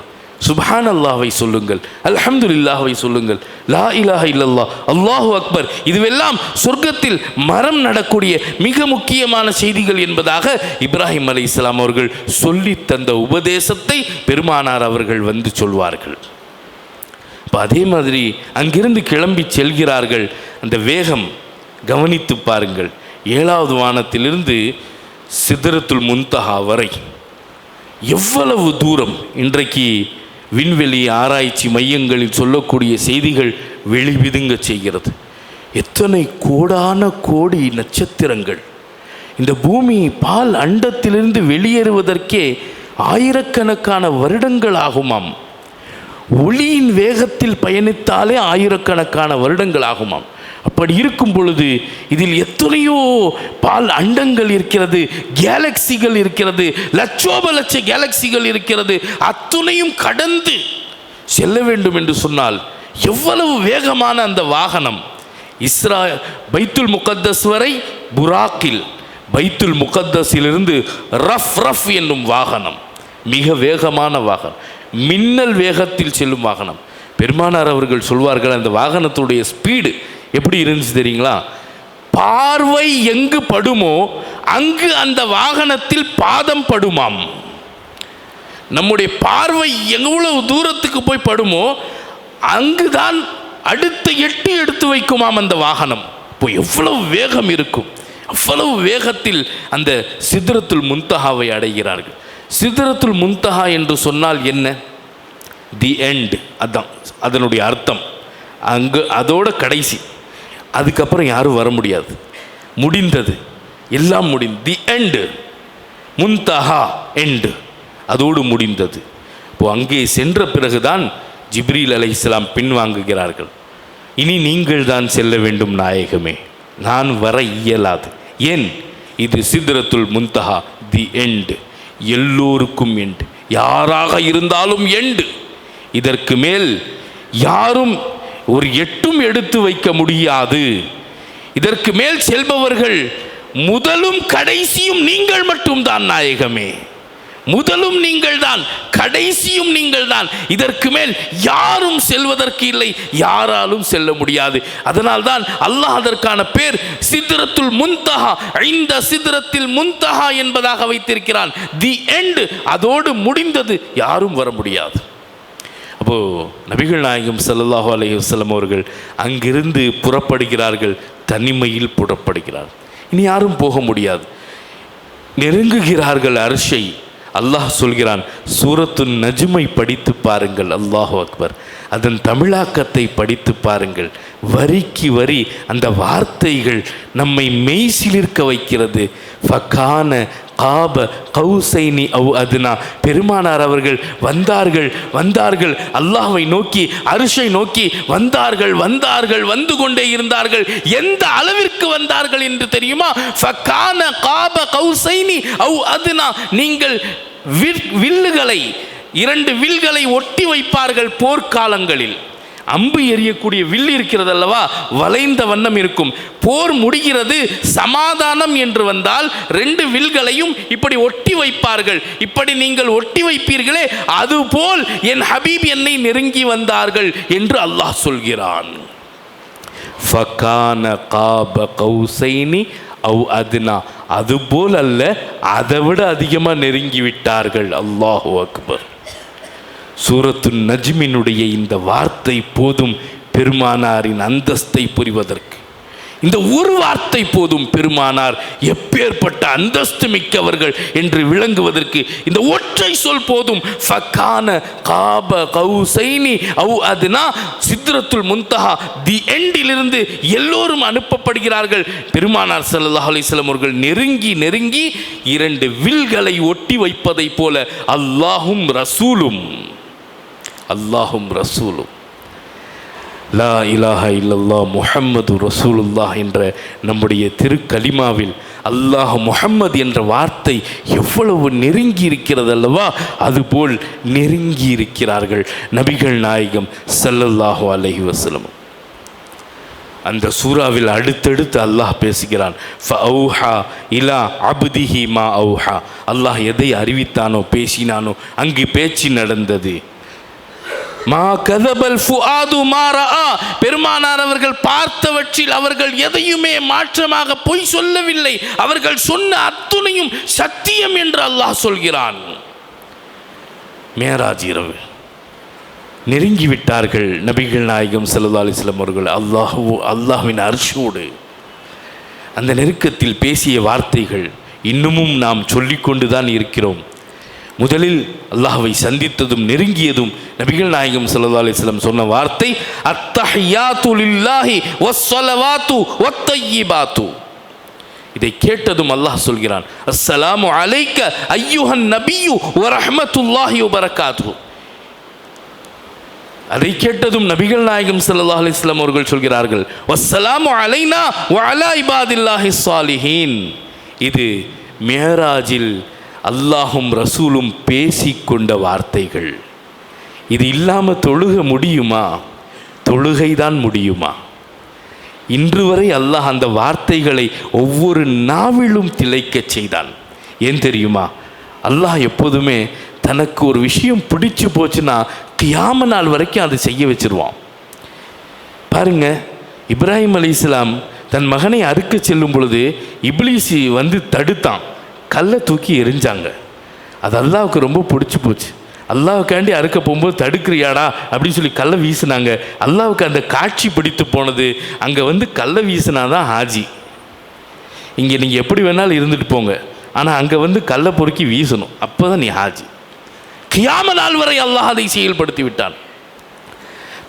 சுப்ஹானல்லாஹ்வை சொல்லுங்கள், அல்ஹம்துலில்லாஹ்வை சொல்லுங்கள், லா இலாஹா இல்லல்லாஹ், அல்லாஹு அக்பர், இதுவெல்லாம் சொர்க்கத்தில் மரம் நடக்கூடிய மிக முக்கியமான செய்திகள் என்பதாக இப்ராஹிம் அலைஹிஸ்ஸலாம் அவர்கள் சொல்லி தந்த உபதேசத்தை பெருமானார் அவர்கள் வந்து சொல்வார்கள். இப்போ அதே மாதிரி அங்கிருந்து கிளம்பி செல்கிறார்கள். அந்த வேகம் கவனித்து பாருங்கள். 7வது வானத்திலிருந்து சிதறத்துல் முன்தஹா வரை எவ்வளவு தூரம்! இன்றைக்கு விண்வெளி ஆராய்ச்சி மையங்களில் சொல்லக்கூடிய செய்திகள் வெளிவிதுங்க செய்கிறது. எத்தனை கோடான கோடி நட்சத்திரங்கள்! இந்த பூமி பால் அண்டத்திலிருந்து வெளியேறுவதற்கே ஆயிரக்கணக்கான வருடங்கள் ஆகுமாம். ஒளியின் வேகத்தில் பயணித்தாலே ஆயிரக்கணக்கான வருடங்கள் ஆகுமாம். அப்படி இருக்கும் பொழுது இதில் எத்தனையோ பால் அண்டங்கள் இருக்கிறது, கேலக்சிகள் இருக்கிறது, லட்சோப லட்ச கேலக்சிகள் இருக்கிறது. அத்துணையும் கடந்து செல்ல வேண்டும் என்று சொன்னால் எவ்வளவு வேகமான அந்த வாகனம்! பைத்துல் முகத்தஸ் வரை புராக்கில், பைத்துல் முகத்தஸிலிருந்து ரஃப் என்னும் வாகனம், மிக வேகமான வாகனம், மின்னல் வேகத்தில் செல்லும் வாகனம். பெருமானார் அவர்கள் சொல்வார்கள், அந்த வாகனத்துடைய ஸ்பீடு எப்படி இருந்துச்சு தெரியுங்களா? பார்வை எங்கு படுமோ அங்கு அந்த வாகனத்தில் பாதம் படுமாம். நம்முடைய பார்வை எவ்வளவு தூரத்துக்கு போய் படுமோ அங்குதான் அடுத்த எட்டு எடுத்து வைக்குமாம் அந்த வாகனம். இப்போ எவ்வளவு வேகம் இருக்கும்! அவ்வளவு வேகத்தில் அந்த சித்ரத்துல் முன்தஹாவை அடைகிறார்கள். சித்ரத்துல் முன்தஹா என்று சொன்னால் என்ன? தி எண்ட், அதான் அதனுடைய அர்த்தம். அங்கு அதோட கடைசி, அதுக்கப்புறம் யாரும் வர முடியாது, முடிந்தது, எல்லாம் முடிந்து. தி எண்ட், முன்தஹா எண்ட், அதோடு முடிந்தது. இப்போ அங்கே சென்ற பிறகுதான் ஜிப்ரீல் அலைஹிஸ்ஸலாம் பின்வாங்குகிறார்கள். இனி நீங்கள் தான் செல்ல வேண்டும் நாயகமே, நான் வர இயலாது. ஏன்? இது சித்ரத்துல் முன்தஹா, தி எண்ட், எல்லோருக்கும் எண்ட், யாராக இருந்தாலும் எண்ட். இதற்கு மேல் யாரும் ஒரு எட்டும் எடுத்து வைக்க முடியாது. இதற்கு மேல் செல்பவர்கள் முதலும் கடைசியும் நீங்கள் மட்டும்தான் நாயகமே. முதலும் நீங்கள் தான், கடைசியும் நீங்கள் தான். இதற்கு மேல் யாரும் செல்வதற்கு இல்லை, யாராலும் செல்ல முடியாது. அதனால்தான் அல்லாஹ் அதற்கான பேர் சித்ரத்துல் முன்தஹா, இந்த சித்ரத்தில் முன்தஹா என்பதாக வைத்திருக்கிறான். தி எண்ட், அதோடு முடிந்தது, யாரும் வர முடியாது. அப்போ நபிகள் நாயகம் ஸல்லல்லாஹு அலைஹி வஸல்லம் அவர்கள் அங்கிருந்து புறப்படுகிறார்கள், தனிமையில் புறப்படுகிறார்கள். இனி யாரும் போக முடியாது. நெருங்குகிறார்கள் அர்ஷை. அல்லாஹ் சொல்கிறான், சூரத்து நஜ்மை படித்து பாருங்கள். அல்லாஹு அக்பர். அதன் தமிழாக்கத்தை படித்து பாருங்கள். வரிக்கு வரி அந்த வார்த்தைகள் நம்மை மெய்சிலிர்க்க வைக்கிறது. ஃபகான காப கௌசைனி அவ் அதுனா. பெருமானார் அவர்கள் வந்தார்கள் அல்லாஹ்வை நோக்கி, அர்ஷை நோக்கி வந்தார்கள், வந்து கொண்டே இருந்தார்கள். எந்த அளவிற்கு வந்தார்கள் என்று தெரியுமா? ஃபகான காப கௌசைனி அவ் அதுனா. நீங்கள் வில்லுகளை, 2 வில்களை ஒட்டி வைப்பார்கள் போர்க்காலங்களில். அம்பு எறியக்கூடிய வில் இருக்கிறது அல்லவா, வளைந்த வண்ணம் இருக்கும். போர் முடிகிறது, சமாதானம் என்று வந்தால் 2 வில்களையும் இப்படி ஒட்டி வைப்பார்கள். இப்படி நீங்கள் ஒட்டி வைப்பீர்களே, அதுபோல் என் ஹபீப் என்னை நெருங்கி வந்தார்கள் என்று அல்லாஹ் சொல்கிறான். ஃபகான காப கௌசைனி அவ் அதுனா. அதுபோல் அல்ல, அதை விட அதிகமாக நெருங்கி விட்டார்கள். அல்லாஹு அக்பர். சூரத்து நஜ்மினுடைய இந்த வார்த்தை போதும் பெருமானாரின் அந்தஸ்தை புரிவதற்கு. இந்த ஒரு வார்த்தை போதும் பெருமானார் எப்பேற்பட்ட அந்தஸ்து மிக்கவர்கள் என்று விளங்குவதற்கு. இந்த ஒற்றை சொல் போதும். ஃபகான காப கௌசைனி அவ் அதுனா. சித்ரத்துல் முன்தஹா, தி எண்டிலிருந்து எல்லோரும் அனுப்பப்படுகிறார்கள். பெருமானார் ஸல்லல்லாஹு அலைஹி வஸல்லம் அவர்கள் நெருங்கி 2 வில்களை ஒட்டி வைப்பதை போல அல்லாஹும் ரசூலும் லா இலாஹ இல்லல்லாஹ் முஹம்மது ரசூலுல்லாஹ் என்ற நம்முடைய திருக்கலிமாவில் அல்லாஹ் முஹம்மது என்ற வார்த்தை எவ்வளவு நெருங்கி இருக்கிறது அல்லவா, அதுபோல் நெருங்கி இருக்கிறார்கள் நபிகள் நாயகம் ஸல்லல்லாஹு அலைஹி வஸல்லம். அந்த சூறாவில் அடுத்தடுத்து அல்லாஹ் பேசுகிறான். ஃபஅௌஹா இலா அப்திஹி மா அௌஹா. அல்லாஹ் எதை அறிவித்தானோ பேசினானோ அங்கு பேச்சு நடந்தது. மா கதபல் ஃபுஆது மா ரஆ. பெருமானார் அவர்கள் பார்த்தவற்றில் அவர்கள் எதையுமே மாற்றமாக பொய் சொல்லவில்லை. அவர்கள் சொன்ன அத்துணையும் சத்தியம் என்று அல்லாஹ் சொல்கிறான். மேராஜ் இரவு நெருங்கிவிட்டார்கள் நபிகள் நாயகம் ஸல்லல்லாஹு அலைஹி வஸல்லம் அவர்கள் அல்லாஹ்வின் அர்ஷோடு. அந்த நெருக்கத்தில் பேசிய வார்த்தைகள் இன்னமும் நாம் சொல்லிக்கொண்டுதான் இருக்கிறோம். முதலில் அல்லாஹ்வை சந்தித்ததும் நெருங்கியதும் நபிகள் நாயகம் ஸல்லல்லாஹு அலைஹி வஸல்லம் சொன்ன வார்த்தை அத்தஹியாத்து லில்லாஹி வஸ்ஸலவாத்து வத்தய்யிபாத்து. இதை கேட்டதும் அல்லாஹ் சொல்கிறான், அஸ்ஸலாமு அலைக்க அய்யுஹன் நபியு வ ரஹ்மத்துல்லாஹி வ பரகாத்துஹு. அதை கேட்டதும் நபிகள் நாயகம் ஸல்லல்லாஹு அலைஹி வஸல்லம் அவர்கள் சொல்கிறார்கள், வஸ்ஸலாமு அலைனா வ அலா இபாதில்லாஹி ஸாலிஹீன். இது மிஅராஜில் அல்லாஹும் ரசூலும் பேசிக்கொண்ட வார்த்தைகள். இது இல்லாமல் தொழுக முடியுமா? தொழுகைதான் முடியுமா? இன்று வரை அல்லாஹ் அந்த வார்த்தைகளை ஒவ்வொரு நாவிலும் திளைக்கச் செய்தான். ஏன் தெரியுமா? அல்லாஹ் எப்போதுமே தனக்கு ஒரு விஷயம் பிடிச்சு போச்சுன்னா கியாம நாள் வரைக்கும் அதை செய்ய வச்சிருவான். பாருங்க, இப்ராஹிம் அலைஹிஸ்ஸலாம் தன் மகனை அறுக்க செல்லும் பொழுது இப்லீஸ் வந்து தடுத்தான், கல்லை தூக்கி எரிஞ்சாங்க. அது அல்லாஹ்வுக்கு ரொம்ப பிடிச்சி போச்சு. அல்லாஹ்வுக்காண்டி அறுக்க போகும்போது தடுக்கிறியாடா அப்படின்னு சொல்லி கல்லை வீசினாங்க. அல்லாஹ்வுக்கு அந்த காட்சி பிடித்து போனது. அங்கே வந்து கல்லை வீசினாதான் ஹாஜி. இங்கே நீங்கள் எப்படி வேணாலும் இருந்துட்டு போங்க, ஆனால் அங்கே வந்து கல்லை பொறுக்கி வீசணும், அப்போ தான் நீ ஹாஜி. கியாம நாள் வரை அல்லாஹ் அதை செயல்படுத்தி விட்டான்.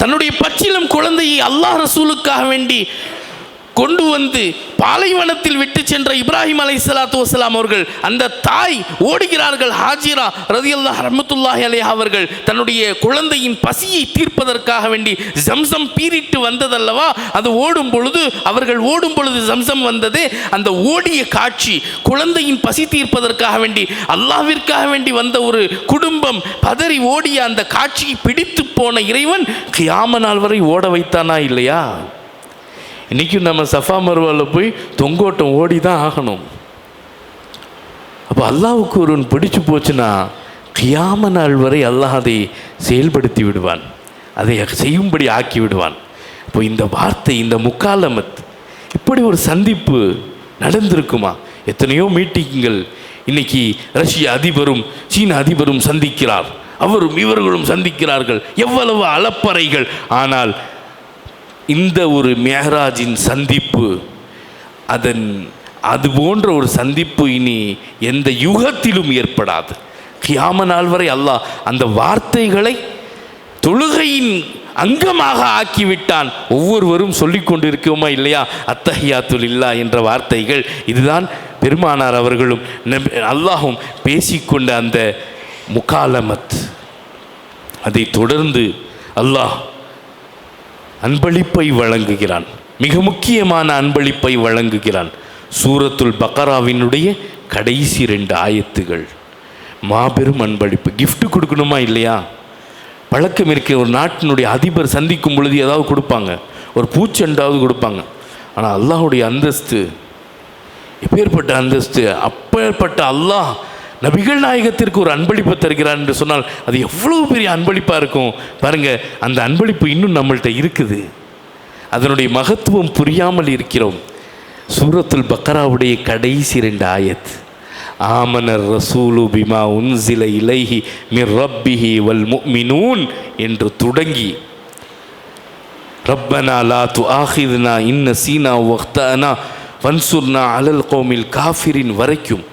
தன்னுடைய பச்சிலம் குழந்தையை அல்லாஹ் ரசூலுக்காக வேண்டி கொண்டு வந்து பாலைவனத்தில் விட்டு சென்ற இப்ராஹிம் அலைஹிஸ்ஸலாத்து வஸ்ஸலாம் அவர்கள், அந்த தாய் ஓடுகிறார்கள். ஹாஜிரா ரலியல்லாஹு ரஹ்மத்துல்லாஹி அலைஹா அவர்கள் தன்னுடைய குழந்தையின் பசியை தீர்ப்பதற்காக வேண்டி ஜம்சம் பீரிட்டு வந்ததல்லவா, அது ஓடும் பொழுது, அவர்கள் ஓடும் பொழுது ஜம்சம் வந்தது. அந்த ஓடிய காட்சி, குழந்தையின் பசி தீர்ப்பதற்காக வேண்டி அல்லாஹ்விற்காக வேண்டி வந்த ஒரு குடும்பம் பதறி ஓடிய அந்த காட்சியை பிடித்து போன இறைவன் கியாம நாள் வரை ஓட வைத்தானா இல்லையா? இன்றைக்கும் நம்ம சஃபா மர்வாவில் போய் தொங்கோட்டம் ஓடி தான் ஆகணும். அப்போ அல்லாஹ்வுக்கு ஒரு பிடிச்சு போச்சுன்னா கியாம நாள் வரை அல்லாஹ் அதை செயல்படுத்தி விடுவான், அதை செய்யும்படி ஆக்கி விடுவான். இப்போ இந்த வார்த்தை, இந்த முக்காலமத், இப்படி ஒரு சந்திப்பு நடந்திருக்குமா? எத்தனையோ மீட்டிங்குகள் இன்னைக்கு ரஷ்ய அதிபரும் சீன அதிபரும் சந்திக்கிறார், அவரும் இவர்களும் சந்திக்கிறார்கள், எவ்வளவு அலப்பறைகள். ஆனால் இந்த ஒரு மிஅராஜின் சந்திப்பு, அது போன்ற ஒரு சந்திப்பு இனி எந்த யுகத்திலும் ஏற்படாது. கியாம நாள் வரை அல்லாஹ் அந்த வார்த்தைகளை தொழுகையின் அங்கமாக ஆக்கிவிட்டான். ஒவ்வொருவரும் சொல்லிக் கொண்டிருக்கோமா இல்லையா? அத்தஹியாத்து லில்லாஹ் என்ற வார்த்தைகள். இதுதான் பெருமானார் அவர்களும் அல்லாஹும் பேசிக்கொண்ட அந்த முகாலமத். அதை தொடர்ந்து அல்லாஹ் அன்பளிப்பை வழங்குகிறான், மிக முக்கியமான அன்பளிப்பை வழங்குகிறான். சூரத்துல் பக்கராவினுடைய கடைசி 2 ஆயத்துகள் மாபெரும் அன்பளிப்பு. கிஃப்ட் கொடுக்கணுமா இல்லையா? பழக்கம் இருக்க, ஒரு நாட்டினுடைய அதிபர் சந்திக்கும் பொழுது ஏதாவது கொடுப்பாங்க, ஒரு பூச்செண்டாவது கொடுப்பாங்க. ஆனால் அல்லாஹுடைய அந்தஸ்து எப்பேற்பட்ட அந்தஸ்து! அப்பேற்பட்ட அல்லாஹ் நபிகள் நாயகத்திற்கு ஒரு அன்பளிப்பை தருகிறான் என்று சொன்னால் அது எவ்வளோ பெரிய அன்பளிப்பாக இருக்கும் பாருங்கள். அந்த அன்பளிப்பு இன்னும் நம்மள்கிட்ட இருக்குது, அதனுடைய மகத்துவம் புரியாமல் இருக்கிறோம். சூரத்துல் பக்கராவுடைய கடைசி 2 ஆயத், ஆமனர் ரசூலு பிமா உன்சில இலைஹி மிர் ரப்பிஹி வல் முஃமினூன் என்று தொடங்கி ரப்பனா லா துஆஹிதுனா இன் நஸீனா வக்தனா வன்சுர்னா அலல் கௌமில் காஃபிரின் வரைக்கும்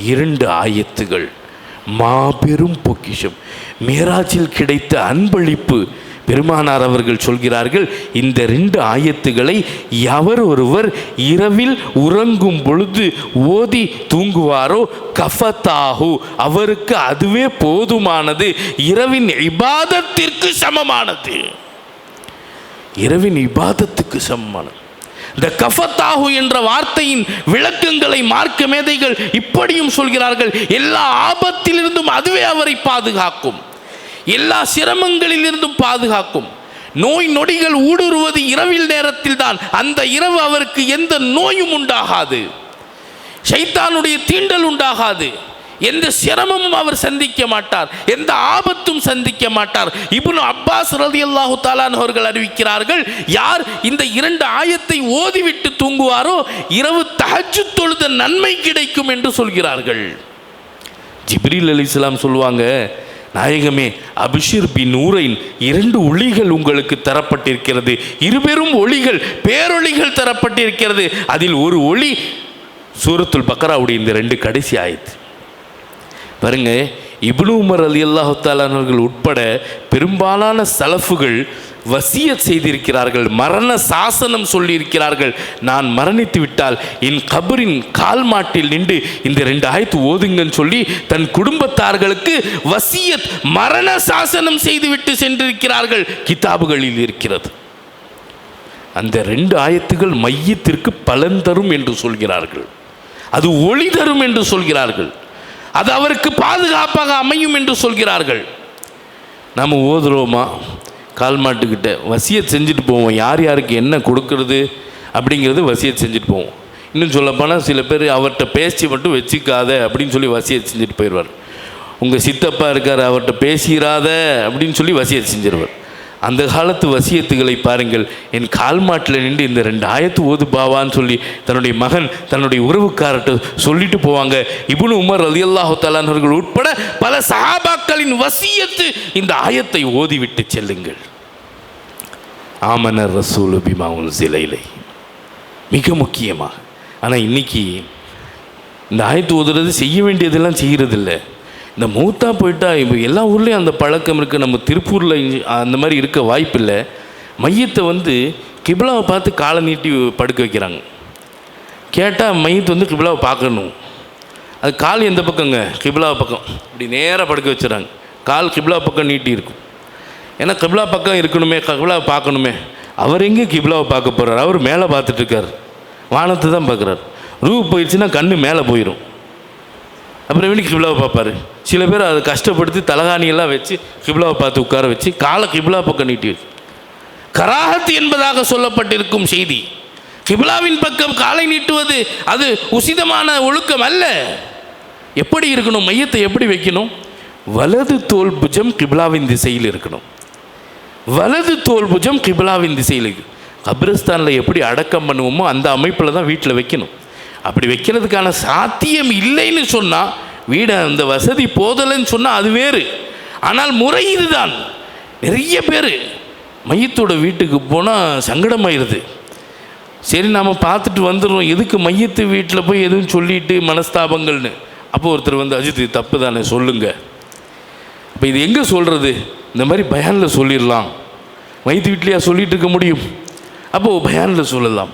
2 ஆயத்துகள் மாபெரும் பொக்கிஷம், மேராஜில் கிடைத்த அன்பளிப்பு. பெருமானார் அவர்கள் சொல்கிறார்கள், இந்த 2 ஆயத்துகளை எவர் ஒருவர் இரவில் உறங்கும் பொழுது ஓதி தூங்குவாரோ கஃபதாஹு, அவருக்கு அதுவே போதுமானது, இரவின் இபாதத்திற்கு சமமானது. இரவின் இபாதத்துக்கு சமமானது. இந்த கஃபத்தாஹு என்ற வார்த்தையின் விளக்கங்களை மார்க்க மேதைகள் இப்படியும் சொல்கிறார்கள், எல்லா ஆபத்திலிருந்தும் அதுவே அவரை பாதுகாக்கும், எல்லா சிரமங்களிலிருந்தும் பாதுகாக்கும். நோய் நொடிகள் ஊடுருவது இரவில் நேரத்தில் தான், அந்த இரவு அவருக்கு எந்த நோயும் உண்டாகாது, ஷைத்தானுடைய தீண்டல் உண்டாகாது, எந்த சிரமமும் அவர் சந்திக்க மாட்டார், எந்த ஆபத்தும் சந்திக்க மாட்டார். இப்னு அப்பாஸ் ரலியல்லாஹு தஆலா அவர்கள் அறிவிக்கிறார்கள், யார் இந்த 2 ஆயத்தை ஓதிவிட்டு தூங்குவாரோ இரவு தஹஜ்ஜுத் தொழுத நன்மை கிடைக்கும் என்று சொல்கிறார்கள். ஜிப்ரீல் அலைஹிஸ்ஸலாம் சொல்லுவாங்க, நாயகமே அபிஷிர் பி நூரைன், 2 ஒளிகள் உங்களுக்கு தரப்பட்டிருக்கிறது, இருபெரும் ஒளிகள், பேரொளிகள் தரப்பட்டிருக்கிறது. அதில் ஒரு ஒளி சூரத்துல் பக்கராவுடைய இந்த 2 கடைசி ஆயத்து. பாருங்க, இப்னு உமர் ரலியல்லாஹு தஆலா அவர்கள் உட்பட பெரும்பாலான சலஃபுகள் வசியத் செய்திருக்கிறார்கள், மரண சாசனம் சொல்லியிருக்கிறார்கள். நான் மரணித்து விட்டால் என் கபரின் கால் மாட்டில் நின்று இந்த 2 ஆயத்து ஓதுங்கன்னு சொல்லி தன் குடும்பத்தார்களுக்கு வசியத் மரண சாசனம் செய்துவிட்டு சென்றிருக்கிறார்கள். கிதாபுகளில் இருக்கிறது. அந்த 2 ஆயத்துகள் மையத்திற்கு பலன் தரும் என்று சொல்கிறார்கள். அது ஒளி தரும் என்று சொல்கிறார்கள். அது அவருக்கு பாதுகாப்பாக அமையும் என்று சொல்கிறார்கள். நம்ம ஓதுறோமா? கால் மாட்டுக்கிட்ட வசியத் செஞ்சுட்டு போவோம். யார் யாருக்கு என்ன கொடுக்கறது அப்படிங்கிறது வசியத் செஞ்சுட்டு போவோம். இன்னும் சொல்லப்போனால் சில பேர் அவர்கிட்ட பேசி மட்டும் வச்சுக்காத அப்படின்னு சொல்லி வசியத் செஞ்சுட்டு போயிடுவார். உங்கள் சித்தப்பா இருக்கார், அவர்கிட்ட பேசிடாத அப்படின்னு சொல்லி வசியத் செஞ்சிருவார். அந்த காலத்து வசியத்துகளை பாருங்கள். என் கால் மாட்டில் நின்று இந்த 2 ஆயத்து ஓது பாவான்னு சொல்லி தன்னுடைய மகன் தன்னுடைய உறவுக்காரர்கிட்ட சொல்லிட்டு போவாங்க. இப்னு உமர் ரலியல்லாஹு தஆலா அவர்கள் உட்பட பல சஹாபாக்களின் வசியத்து இந்த ஆயத்தை ஓதிவிட்டு செல்லுங்கள். ஆமனர் ரசூலு பிமா உன்ஸில இலைஹி, மிக முக்கியமாக. ஆனால் இன்னைக்கு இந்த ஆயத்து ஓதுறது செய்ய வேண்டியதெல்லாம் செய்கிறதில்ல. இந்த மூத்தா போயிட்டா இப்போ எல்லா ஊர்லேயும் அந்த பழக்கம் இருக்குது. நம்ம திருப்பூரில் அந்த மாதிரி இருக்க வாய்ப்பில்லை. மையத்தை கிபிலாவை பார்த்து காலை நீட்டி படுக்க வைக்கிறாங்க. கேட்டால் மையத்தை கிபிலாவை பார்க்கணும். அது கால் எந்த பக்கங்க? கிபிலா பக்கம். இப்படி நேராக படுக்க வச்சுறாங்க. கால் கிபிலா பக்கம் நீட்டி இருக்கும். ஏன்னா கிபிலா பக்கம் இருக்கணுமே, கிபிலாவை பார்க்கணுமே. அவர் எங்கே கிபிலாவை பார்க்க போகிறார்? அவர் மேலே பார்த்துட்ருக்கார், வானத்தை தான் பார்க்குறார். ரூ போயிடுச்சுன்னா கண்ணு மேலே போயிடும். அப்புறம் எப்படி கிபிலாவை பார்ப்பார்? சில பேர் அதை கஷ்டப்படுத்தி தலகாணியெல்லாம் வச்சு கிபிலாவை பார்த்து உட்கார வச்சு காலை கிபிலா பக்கம் நீட்டி வச்சு. கராஹத் என்பதாக சொல்லப்பட்டிருக்கும் செய்தி. கிபிலாவின் பக்கம் காலை நீட்டுவது அது உசிதமான ஒழுக்கம் அல்ல. எப்படி இருக்கணும்? மையத்தை எப்படி வைக்கணும்? வலது தோல் புஜம் கிபிலாவின் திசையில் இருக்கணும். வலது தோல் புஜம் கிபிலாவின் திசையில். கபிரஸ்தானில் எப்படி அடக்கம் பண்ணுவோமோ அந்த அமைப்பில் தான் வீட்டில் வைக்கணும். அப்படி வைக்கிறதுக்கான சாத்தியம் இல்லைன்னு சொன்னால், வீடு அந்த வசதி போதலைன்னு சொன்னால் அது வேறு. ஆனால் முறை இதுதான். நிறைய பேர் மையத்தோட வீட்டுக்கு போனால் சங்கடமாயிருது. சரி நாம் பார்த்துட்டு வந்துடுறோம், எதுக்கு மையத்து வீட்டில் போய் எதுவும் சொல்லிட்டு மனஸ்தாபங்கள்னு. அப்போ ஒருத்தர் அஜித் இது தப்பு தானே சொல்லுங்கள். இப்போ இது எங்கே சொல்கிறது? இந்த மாதிரி பயானில் சொல்லிடலாம். மையத்து வீட்லையா சொல்லிகிட்டு இருக்க முடியும்? அப்போது பயானில் சொல்லலாம்.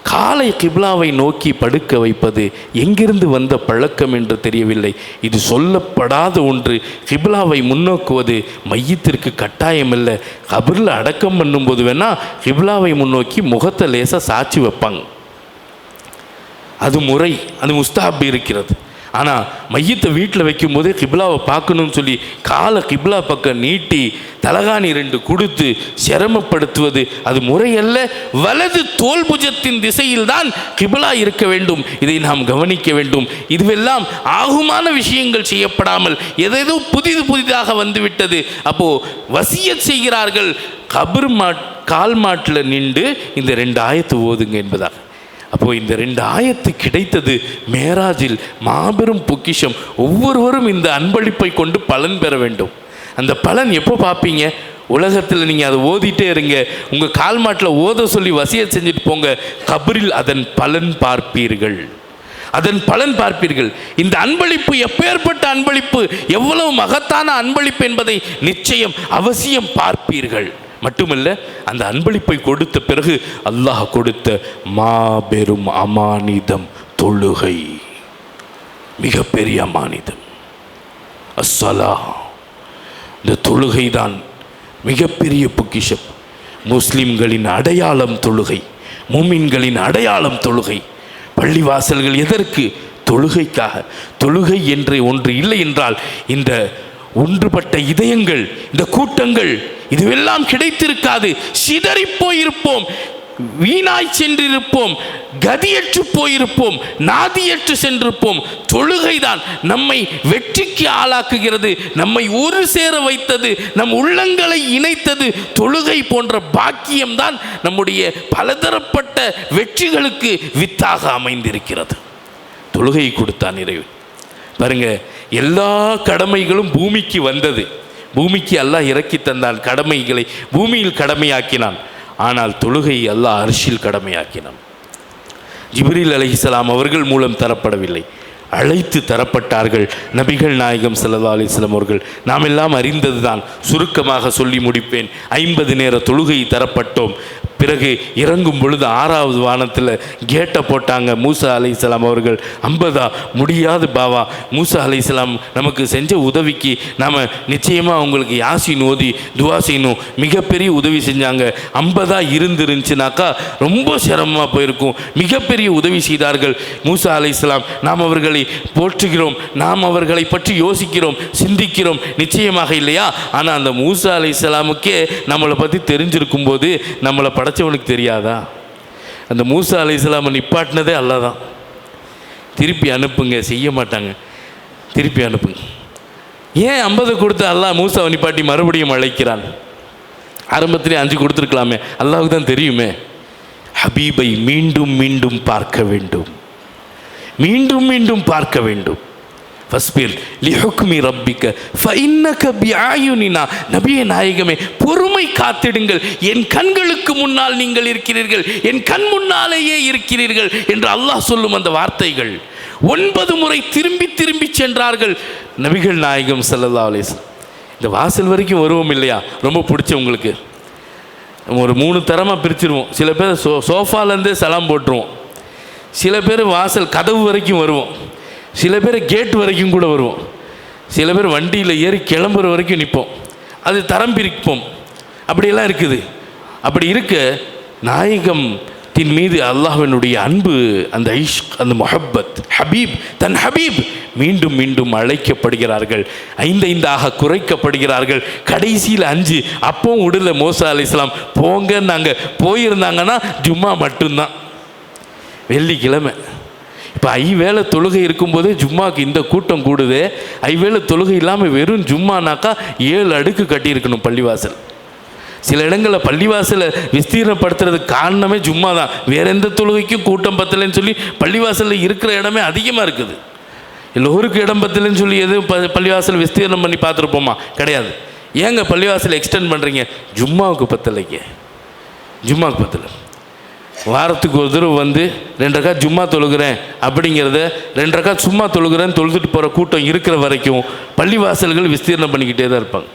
காலை கிபிலாவை நோக்கி படுக்க வைப்பது எங்கிருந்து வந்த பழக்கம் என்று தெரியவில்லை. இது சொல்லப்படாத ஒன்று. கிபிலாவை முன்னோக்குவது மையத்திற்கு கட்டாயமில்லை. கபரில் அடக்கம் பண்ணும்போது வேணால் கிபிலாவை முன்னோக்கி முகத்தை லேசாக சாட்சி வைப்பாங்க. அது முறை, அது முஸ்தஹப் இருக்கிறது. ஆனால் மையத்தை வீட்டில் வைக்கும்போதே கிபிலாவை பார்க்கணும்னு சொல்லி காலை கிபிலா பக்கம் நீட்டி தலகாணி 2 கொடுத்து சிரமப்படுத்துவது அது முறையல்ல. வலது தோல் புஜத்தின் திசையில் தான் கிபிலா இருக்க வேண்டும். இதை நாம் கவனிக்க வேண்டும். இதுவெல்லாம் ஆகுமான விஷயங்கள் செய்யப்படாமல் ஏதேதோ புதிதாக வந்துவிட்டது. அப்போது வசியத் செய்கிறார்கள், கபர் கால் மாட்டில் நின்று இந்த 2 ஆயத்து ஓதுங்க என்பதாக. அப்போது இந்த 2 ஆயத்து கிடைத்தது மேராஜில் மாபெரும் பொக்கிஷம். ஒவ்வொருவரும் இந்த அன்பளிப்பை கொண்டு பலன் பெற வேண்டும். அந்த பலன் எப்போ பார்ப்பீங்க? உலகத்தில் நீங்கள் அதை ஓதிட்டே இருங்க. உங்கள் கால் மாட்டில் ஓத சொல்லி வசியத் செஞ்சுட்டு போங்க. கபரில் அதன் பலன் பார்ப்பீர்கள். அதன் பலன் பார்ப்பீர்கள். இந்த அன்பளிப்பு எப்பேற்பட்ட அன்பளிப்பு, எவ்வளவு மகத்தான அன்பளிப்பு என்பதை நிச்சயம் அவசியம் பார்ப்பீர்கள். மட்டுமல்ல, அந்த அன்பளிப்பை கொடுத்த பிறகு அல்லாஹ் கொடுத்த மாபெரும் அமானிதம் தொழுகை, மிகப்பெரிய அமானிதம். அஸ்ஸலா, இந்த தொழுகை தான் மிகப்பெரிய பொக்கிஷம். முஸ்லிம்களின் அடையாளம் தொழுகை, முமின்களின் அடையாளம் தொழுகை. பள்ளிவாசல்கள் எதற்கு? தொழுகைக்காக. தொழுகை என்று ஒன்று இல்லை என்றால் இந்த ஒன்றுபட்ட இதயங்கள், இந்த கூட்டங்கள் இதுவெல்லாம் கிடைத்திருக்காது. சிதறி போயிருப்போம், வீணாய் சென்றிருப்போம், கதியற்று போயிருப்போம், நாதியற்று சென்றிருப்போம். தொழுகைதான் நம்மை வெற்றிக்கு ஆளாக்குகிறது, நம்மை ஒரு சேர வைத்தது, நம் உள்ளங்களை இணைத்தது. தொழுகை போன்ற பாக்கியம்தான் நம்முடைய பலதரப்பட்ட வெற்றிகளுக்கு வித்தாக அமைந்திருக்கிறது. தொழுகை கொடுத்தான் இறைவன். பாருங்க, எல்லா கடமைகளும் பூமிக்கு வந்தது. பூமிக்கு அல்லாஹ் இறக்கி தந்தான் கடமைகளை, பூமியில் கடமையாக்கினான். ஆனால் தொழுகை அல்லாஹ் அர்ஷில் கடமையாக்கினான். ஜிப்ரீல் அலைஹிஸ்ஸலாம் அவர்கள் மூலம் தரப்படவில்லை. அழைத்து தரப்பட்டார்கள் நபிகள் நாயகம் ஸல்லல்லாஹு அலைஹி வஸல்லம் அவர்கள். நாம் எல்லாம் அறிந்தது தான், சுருக்கமாக சொல்லி முடிப்பேன். 50 நேர தொழுகை தரப்பட்டோம். பிறகு இறங்கும் பொழுது 6வது வானத்தில் கேட்டை போட்டாங்க. மூசா அலைஹிஸ்ஸலாம் அவர்கள் 50 முடியாது பாவா, மூசா அலைஹிஸ்ஸலாம் நமக்கு செஞ்ச உதவிக்கு நாம் நிச்சயமாக அவங்களுக்கு யாசின் ஓதி துவா செய்யணும். மிகப்பெரிய உதவி செஞ்சாங்க. 50 இருந்துருந்துச்சுனாக்கா ரொம்ப சிரமமாக போயிருக்கும். மிகப்பெரிய உதவி செய்தார்கள் மூசா அலைஹிஸ்ஸலாம். நாம் அவர்களை போற்றுகிறோம், நாம் அவர்களை பற்றி யோசிக்கிறோம், சிந்திக்கிறோம், நிச்சயமாக இல்லையா? ஆனால் அந்த மூசா அலைஹிஸ்ஸலாமுக்கே நம்மளை பற்றி தெரிஞ்சிருக்கும் போது நம்மளை படைச்சவனுக்கு தெரியாதா? அந்த மூசா அலைஹிஸ்ஸலாமை நிப்பாட்டினதே அல்லாஹ் தான். திருப்பி அனுப்புங்க, செய்ய மாட்டாங்க, திருப்பி அனுப்புங்க. ஏன் 50 கொடுத்து அல்லாஹ் மூசாவை நிப்பாட்டி மறுபடியும் அழைக்கிறான்? ஆரம்பத்திலே 5 கொடுத்துருக்கலாமே, அல்லாஹ்வுக்கு தான் தெரியுமே. ஹபீபை மீண்டும் மீண்டும் பார்க்க வேண்டும், மீண்டும் மீண்டும் பார்க்க வேண்டும். ஃபஸ்பிர் லிஹுக்மி ரப்பிக்க ஃபஇன்னக பிஅயுனினா. நபியே நாயகமே, பொறுமை காத்திடுங்கள், என் கண்களுக்கு முன்னால் நீங்கள் இருக்கிறீர்கள், என் கண் முன்னாலேயே இருக்கிறீர்கள் என்று அல்லாஹ் சொல்லும் அந்த வார்த்தைகள் 9 முறை திரும்பி திரும்பி சென்றார்கள் நபிகள் நாயகம் ஸல்லல்லாஹு அலைஹி வஸல்லம். இந்த வாசல் வரைக்கும் வருவோம் இல்லையா? ரொம்ப பிடிச்ச உங்களுக்கு ஒரு 3 தரமாக பிரிச்சிருவோம். சில பேர் சோஃபாலேருந்தே சலாம் போட்டுருவோம், சில பேர் வாசல் கதவு வரைக்கும் வருவோம், சில பேர் கேட் வரைக்கும் கூட வருவோம், சில பேர் வண்டியில் ஏறி கிளம்புற வரைக்கும் நிற்போம். அது தரம் பிரிப்போம். அப்படியெல்லாம் இருக்குது. அப்படி இருக்க நாயகத்தின் மீது அல்லாஹ்வினுடைய அன்பு, அந்த இஷ்க், அந்த முஹப்பத், ஹபீப், தன் ஹபீப் மீண்டும் மீண்டும் அழைக்கப்படுகிறார்கள். 5 குறைக்கப்படுகிறார்கள். கடைசியில் 5 அப்பவும் விடல மூசா அலைஹிஸ்ஸலாம். போங்க, நாங்கள் போயிருந்தாங்கன்னா ஜும்மா மட்டும்தான், வெள்ளிக்கிழமை. இப்போ ஐவேளை தொழுகை இருக்கும்போதே ஜும்மாவுக்கு இந்த கூட்டம் கூடுது. ஐவேளை தொழுகை இல்லாமல் வெறும் ஜும்மானாக்கா 7 அடுக்கு கட்டியிருக்கணும் பள்ளிவாசல். சில இடங்களில் பள்ளிவாசலை விஸ்தீர்ணப்படுத்துறதுக்கு காரணமே ஜும்மா தான். வேறு எந்த தொழுகைக்கும் கூட்டம் பத்தலைன்னு சொல்லி பள்ளிவாசலில் இருக்கிற இடமே அதிகமாக இருக்குது. எல்லோருக்கும் இடம் பத்தலைன்னு சொல்லி எதுவும் பள்ளிவாசல் விஸ்தீர்ணம் பண்ணி பார்த்துருப்போமா? கிடையாது. ஏங்க பள்ளிவாசலை எக்ஸ்டெண்ட் பண்ணுறீங்க? ஜும்மாவுக்கு பத்தலைங்க, ஜும்மாவுக்கு பத்தலை. வாரத்துக்கு ஒரு தடவை வந்து 2 ரக்காத் ஜும்மா தொழுகிறேன் அப்படிங்கிறத 2 ரக்காத் சும்மா தொழுகிறேன்னு தொழுதுட்டு போகிற கூட்டம் இருக்கிற வரைக்கும் பள்ளிவாசல்கள் விஸ்தீர்ணம் பண்ணிக்கிட்டே தான் இருப்பாங்க.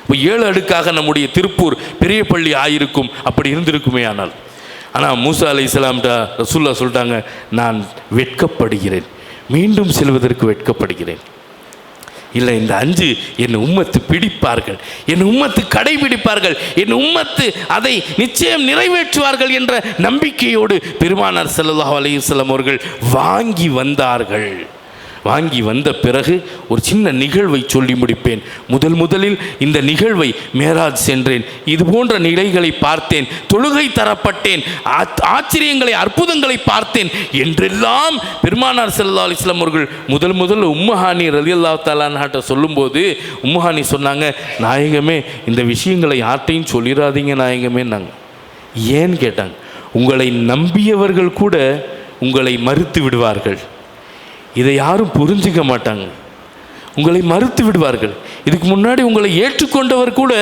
இப்போ 7 அடுக்காக நம்முடைய திருப்பூர் பெரிய பள்ளி ஆயிருக்கும், அப்படி இருந்திருக்குமே. ஆனால் மூசா அலைஹிஸ்ஸலாம்ட்ட ரசூலுல்லாஹ் சொல்லிட்டாங்க, நான் வெட்கப்படுகிறேன், மீண்டும் செல்வதற்கு வெட்கப்படுகிறேன். இல்லை, இந்த 5 என் உம்மத்து பிடிப்பார்கள், என் உம்மத்து கடைபிடிப்பார்கள், என் உம்மத்து அதை நிச்சயம் நிறைவேற்றுவார்கள் என்ற நம்பிக்கையோடு பெருமானார் ஸல்லல்லாஹு அலைஹி வஸல்லம் அவர்கள் வாங்கி வந்தார்கள். வாங்கி வந்த பிறகு ஒரு சின்ன நிகழ்வை சொல்லி முடிப்பேன். முதலில் இந்த நிகழ்வை மேராஜ் சென்றேன், இது போன்ற நிலைகளை பார்த்தேன், தொழுகை தரப்பட்டேன், ஆச்சரியங்களை அற்புதங்களை பார்த்தேன் என்றெல்லாம் பெருமானார் ஸல்லல்லாஹு அலைஹி வஸல்லம் அவர்கள் முதல் உம்மஹானி ரலியல்லாஹு தஆலா அன்ஹா சொல்லும்போது உம்மஹானி சொன்னாங்க, நாயகமே இந்த விஷயங்களை யார்ட்டையும் சொல்லிடாதீங்க நாயகமே. நாங்கள் ஏன்னு கேட்டாங்க, உங்களை நம்பியவர்கள் கூட உங்களை மறுத்து விடுவார்கள், இதை யாரும் புரிஞ்சிக்க மாட்டாங்க, உங்களை மறுத்து விடுவார்கள். இதுக்கு முன்னாடி உங்களை ஏற்றுக்கொண்டவர் கூட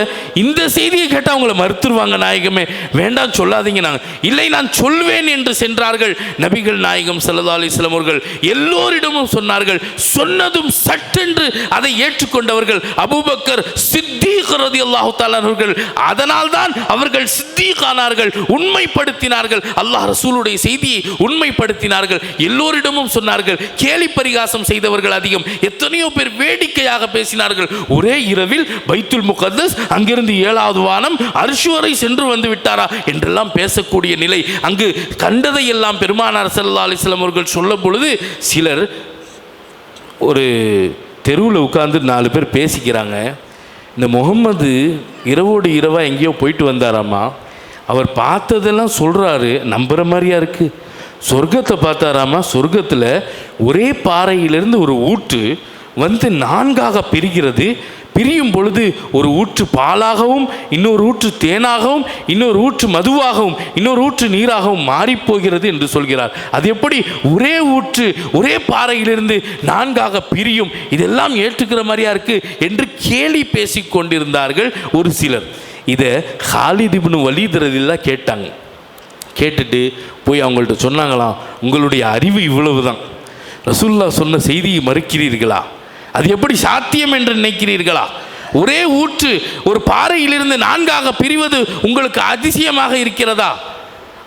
இந்த செய்தியை கேட்டால் அவங்கள மறுத்துருவாங்க, நாயகமே வேண்டாம் சொல்லாதீங்க. நாங்கள் இல்லை, நான் சொல்வேன் என்று சென்றார்கள் நபிகள் நாயகம் ஸல்லல்லாஹு அலைஹி வஸல்லம் அவர்கள். எல்லோரிடமும் சொன்னார்கள். சொன்னதும் சட்டென்று அதை ஏற்றுக்கொண்டவர்கள் அபூபக்கர் சித்தீக் ரலியல்லாஹு தஆலா அவர்கள். அதனால் தான் அவர்கள் சித்தீக் ஆனார்கள், உண்மைப்படுத்தினார்கள், அல்லாஹ் ரசூலுடைய செய்தியை உண்மைப்படுத்தினார்கள். எல்லோரிடமும் சொன்னார்கள். கேலி பரிகாசம் செய்தவர்கள் அதிகம். எத்தனையோ பேர் வேடிக்கையாக பேசினார்கள். ஒரே இரவில் பைத்துல் முகத்தஸ், அங்கிருந்து 7வது வானம், அர்ஷ் வரை சென்று வந்து விட்டாரா என்றெல்லாம் பேசக்கூடிய நிலை. அங்கு கண்டதை எல்லாம் பெருமானார் ஸல்லல்லாஹு அலைஹி வஸல்லம் அவர்கள் சொல்லும் பொழுது சிலர் ஒரு தெருவில் உட்கார்ந்து 4 பேர் பேசிக்கிறாங்க. இந்த முகம்மது இரவோடு இரவாக எங்கேயோ போயிட்டு வந்தாராமா, அவர் பார்த்ததெல்லாம் சொல்கிறாரு, நம்புகிற மாதிரியா இருக்குது. சொர்க்கத்தை பார்த்தாராமா, சொர்க்கத்தில் ஒரே பாறையிலிருந்து ஒரு ஊற்று வந்து 4ஆக பிரிகிறது. பிரியும் பொழுது ஒரு ஊற்று பாலாகவும், இன்னொரு ஊற்று தேனாகவும், இன்னொரு ஊற்று மதுவாகவும், இன்னொரு ஊற்று நீராகவும் மாறிப்போகிறது என்று சொல்கிறார். அது எப்படி ஒரே ஊற்று ஒரே பாறையிலிருந்து 4ஆக பிரியும்? இதெல்லாம் ஏற்றுக்கிற மாதிரியா இருக்கு என்று கேலி பேசி கொண்டிருந்தார்கள் ஒரு சிலர். இதை ஹாலித் இப்னு வலீத் ரலியல்லாஹு கேட்டாங்க. கேட்டுட்டு போய் அவங்கள்ட்ட சொன்னாங்களாம், உங்களுடைய அறிவு இவ்வளவு தான், ரசூலுல்லாஹ் சொன்ன செய்தியை மறுக்கிறீர்களா? அது எப்படி சாத்தியம் என்று நினைக்கிறீர்களா? ஒரே ஊற்று ஒரு பாறையிலிருந்து 4ஆக பிரிவது உங்களுக்கு அதிசயமாக இருக்கிறதா?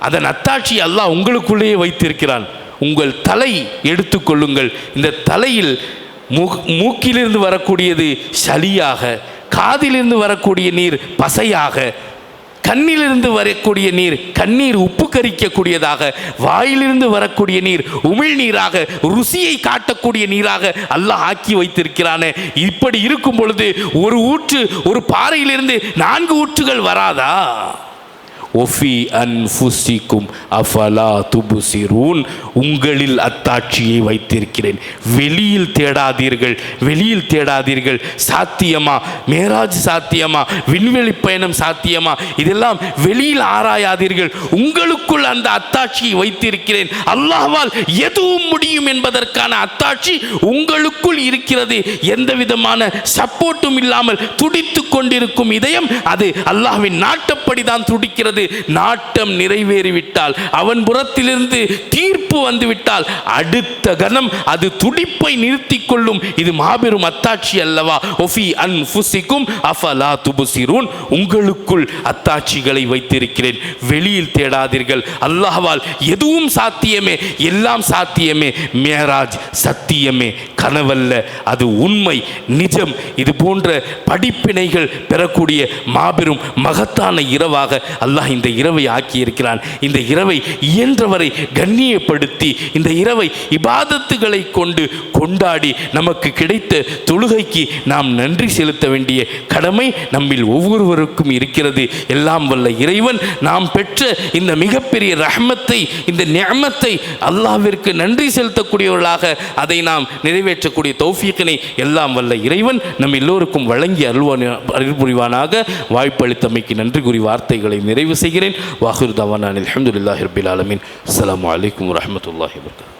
அதன் அத்தாட்சி அல்லாஹ் உங்களுக்குள்ளேயே வைத்திருக்கிறான். உங்கள் தலை எடுத்துக்கொள்ளுங்கள். இந்த தலையில் மூக்கிலிருந்து வரக்கூடியது சளியாக, காதிலிருந்து வரக்கூடிய நீர் பசையாக, கண்ணிலிருந்து வரக்கூடிய நீர் கண்ணீர் உப்பு கரிக்கக்கூடியதாக, வாயிலிருந்து வரக்கூடிய நீர் உமிழ் நீராக, ருசியை காட்டக்கூடிய நீராக அல்லாஹ் ஆக்கி வைத்திருக்கிறானே. இப்படி இருக்கும் பொழுது ஒரு ஊற்று, ஒரு பாறையிலிருந்து 4 ஊற்றுகள் வராதா? ஒஃபி அன்ஃபுசிக்கும் அஃபலா துபுசிரூன். உங்களில் அத்தாட்சியை வைத்திருக்கிறேன். வெளியில் தேடாதீர்கள், வெளியில் தேடாதீர்கள். சாத்தியமா? மேராஜ் சாத்தியமா? விண்வெளி பயணம் சாத்தியமா? இதெல்லாம் வெளியில் ஆராயாதீர்கள். உங்களுக்குள் அந்த அத்தாட்சியை வைத்திருக்கிறேன். அல்லாஹ்வால் எதுவும் முடியும் என்பதற்கான அத்தாட்சி உங்களுக்குள் இருக்கிறது. எந்த விதமான சப்போர்ட்டும் இல்லாமல் துடித்து கொண்டிருக்கும் இதயம் அது அல்லாஹ்வின் நாட்டப்படி தான் துடிக்கிறது. நாட்டம் நிறைவேறிவிட்டால், அவன் புறத்திலிருந்து தீர்ப்பு வந்துவிட்டால் அடுத்த கணம் அது துடிப்பை நிறுத்திக் கொள்ளும். இது மாபெரும் அத்தாட்சி அல்லவா? ஒஃபி அன்ஃபுசிக்கும் அஃபலா துபுசிரூன். உங்களுக்குள் அத்தாட்சிகளை வைத்திருக்கிறேன். வெளியில் தேடாதீர்கள். அல்லாஹ்வால் எதுவும் சாத்தியமே, எல்லாம் சாத்தியமே. மேராஜ் சத்தியமே, கனவல்ல, அது உண்மை, நிஜம். இது போன்ற படிப்பினைகள் பெறக்கூடிய மாபெரும் மகத்தான இரவாக அல்லாஹ் இந்த இரவை ஆக்கியிருக்கிறான். இந்த இரவை இயன்றவரை கண்ணியப்படுத்தி, இந்த இரவை இபாதத்துகளை கொண்டு கொண்டாடி நமக்கு கிடைத்த தொழுகைக்கு நாம் நன்றி செலுத்த வேண்டிய கடமை நம்மில் ஒவ்வொருவருக்கும் இருக்கிறது. எல்லாம் வல்ல இறைவன் நாம் பெற்ற இந்த மிகப்பெரிய ரஹ்மத்தை, இந்த நிஅமத்தை அல்லாஹ்விற்கு நன்றி செலுத்தக்கூடியவர்களாக அதை நாம் நிறைவேற்றக்கூடிய தௌஃபீக்கினை எல்லாம் வல்ல இறைவன் நம் எல்லோருக்கும் வழங்கி அருள் புரிவானாக. வாய்ப்பளித்தமைக்கு நன்றி கூறி வார்த்தைகளை நிறைவு செய்கிறேன். வாஹிர் தவானா அல்ஹம்துலில்லாஹி ரப்பில் ஆலமீன். அஸ்ஸலாமு அலைக்கும் வரஹ்மத்துல்லாஹி வபரகாத்துஹு.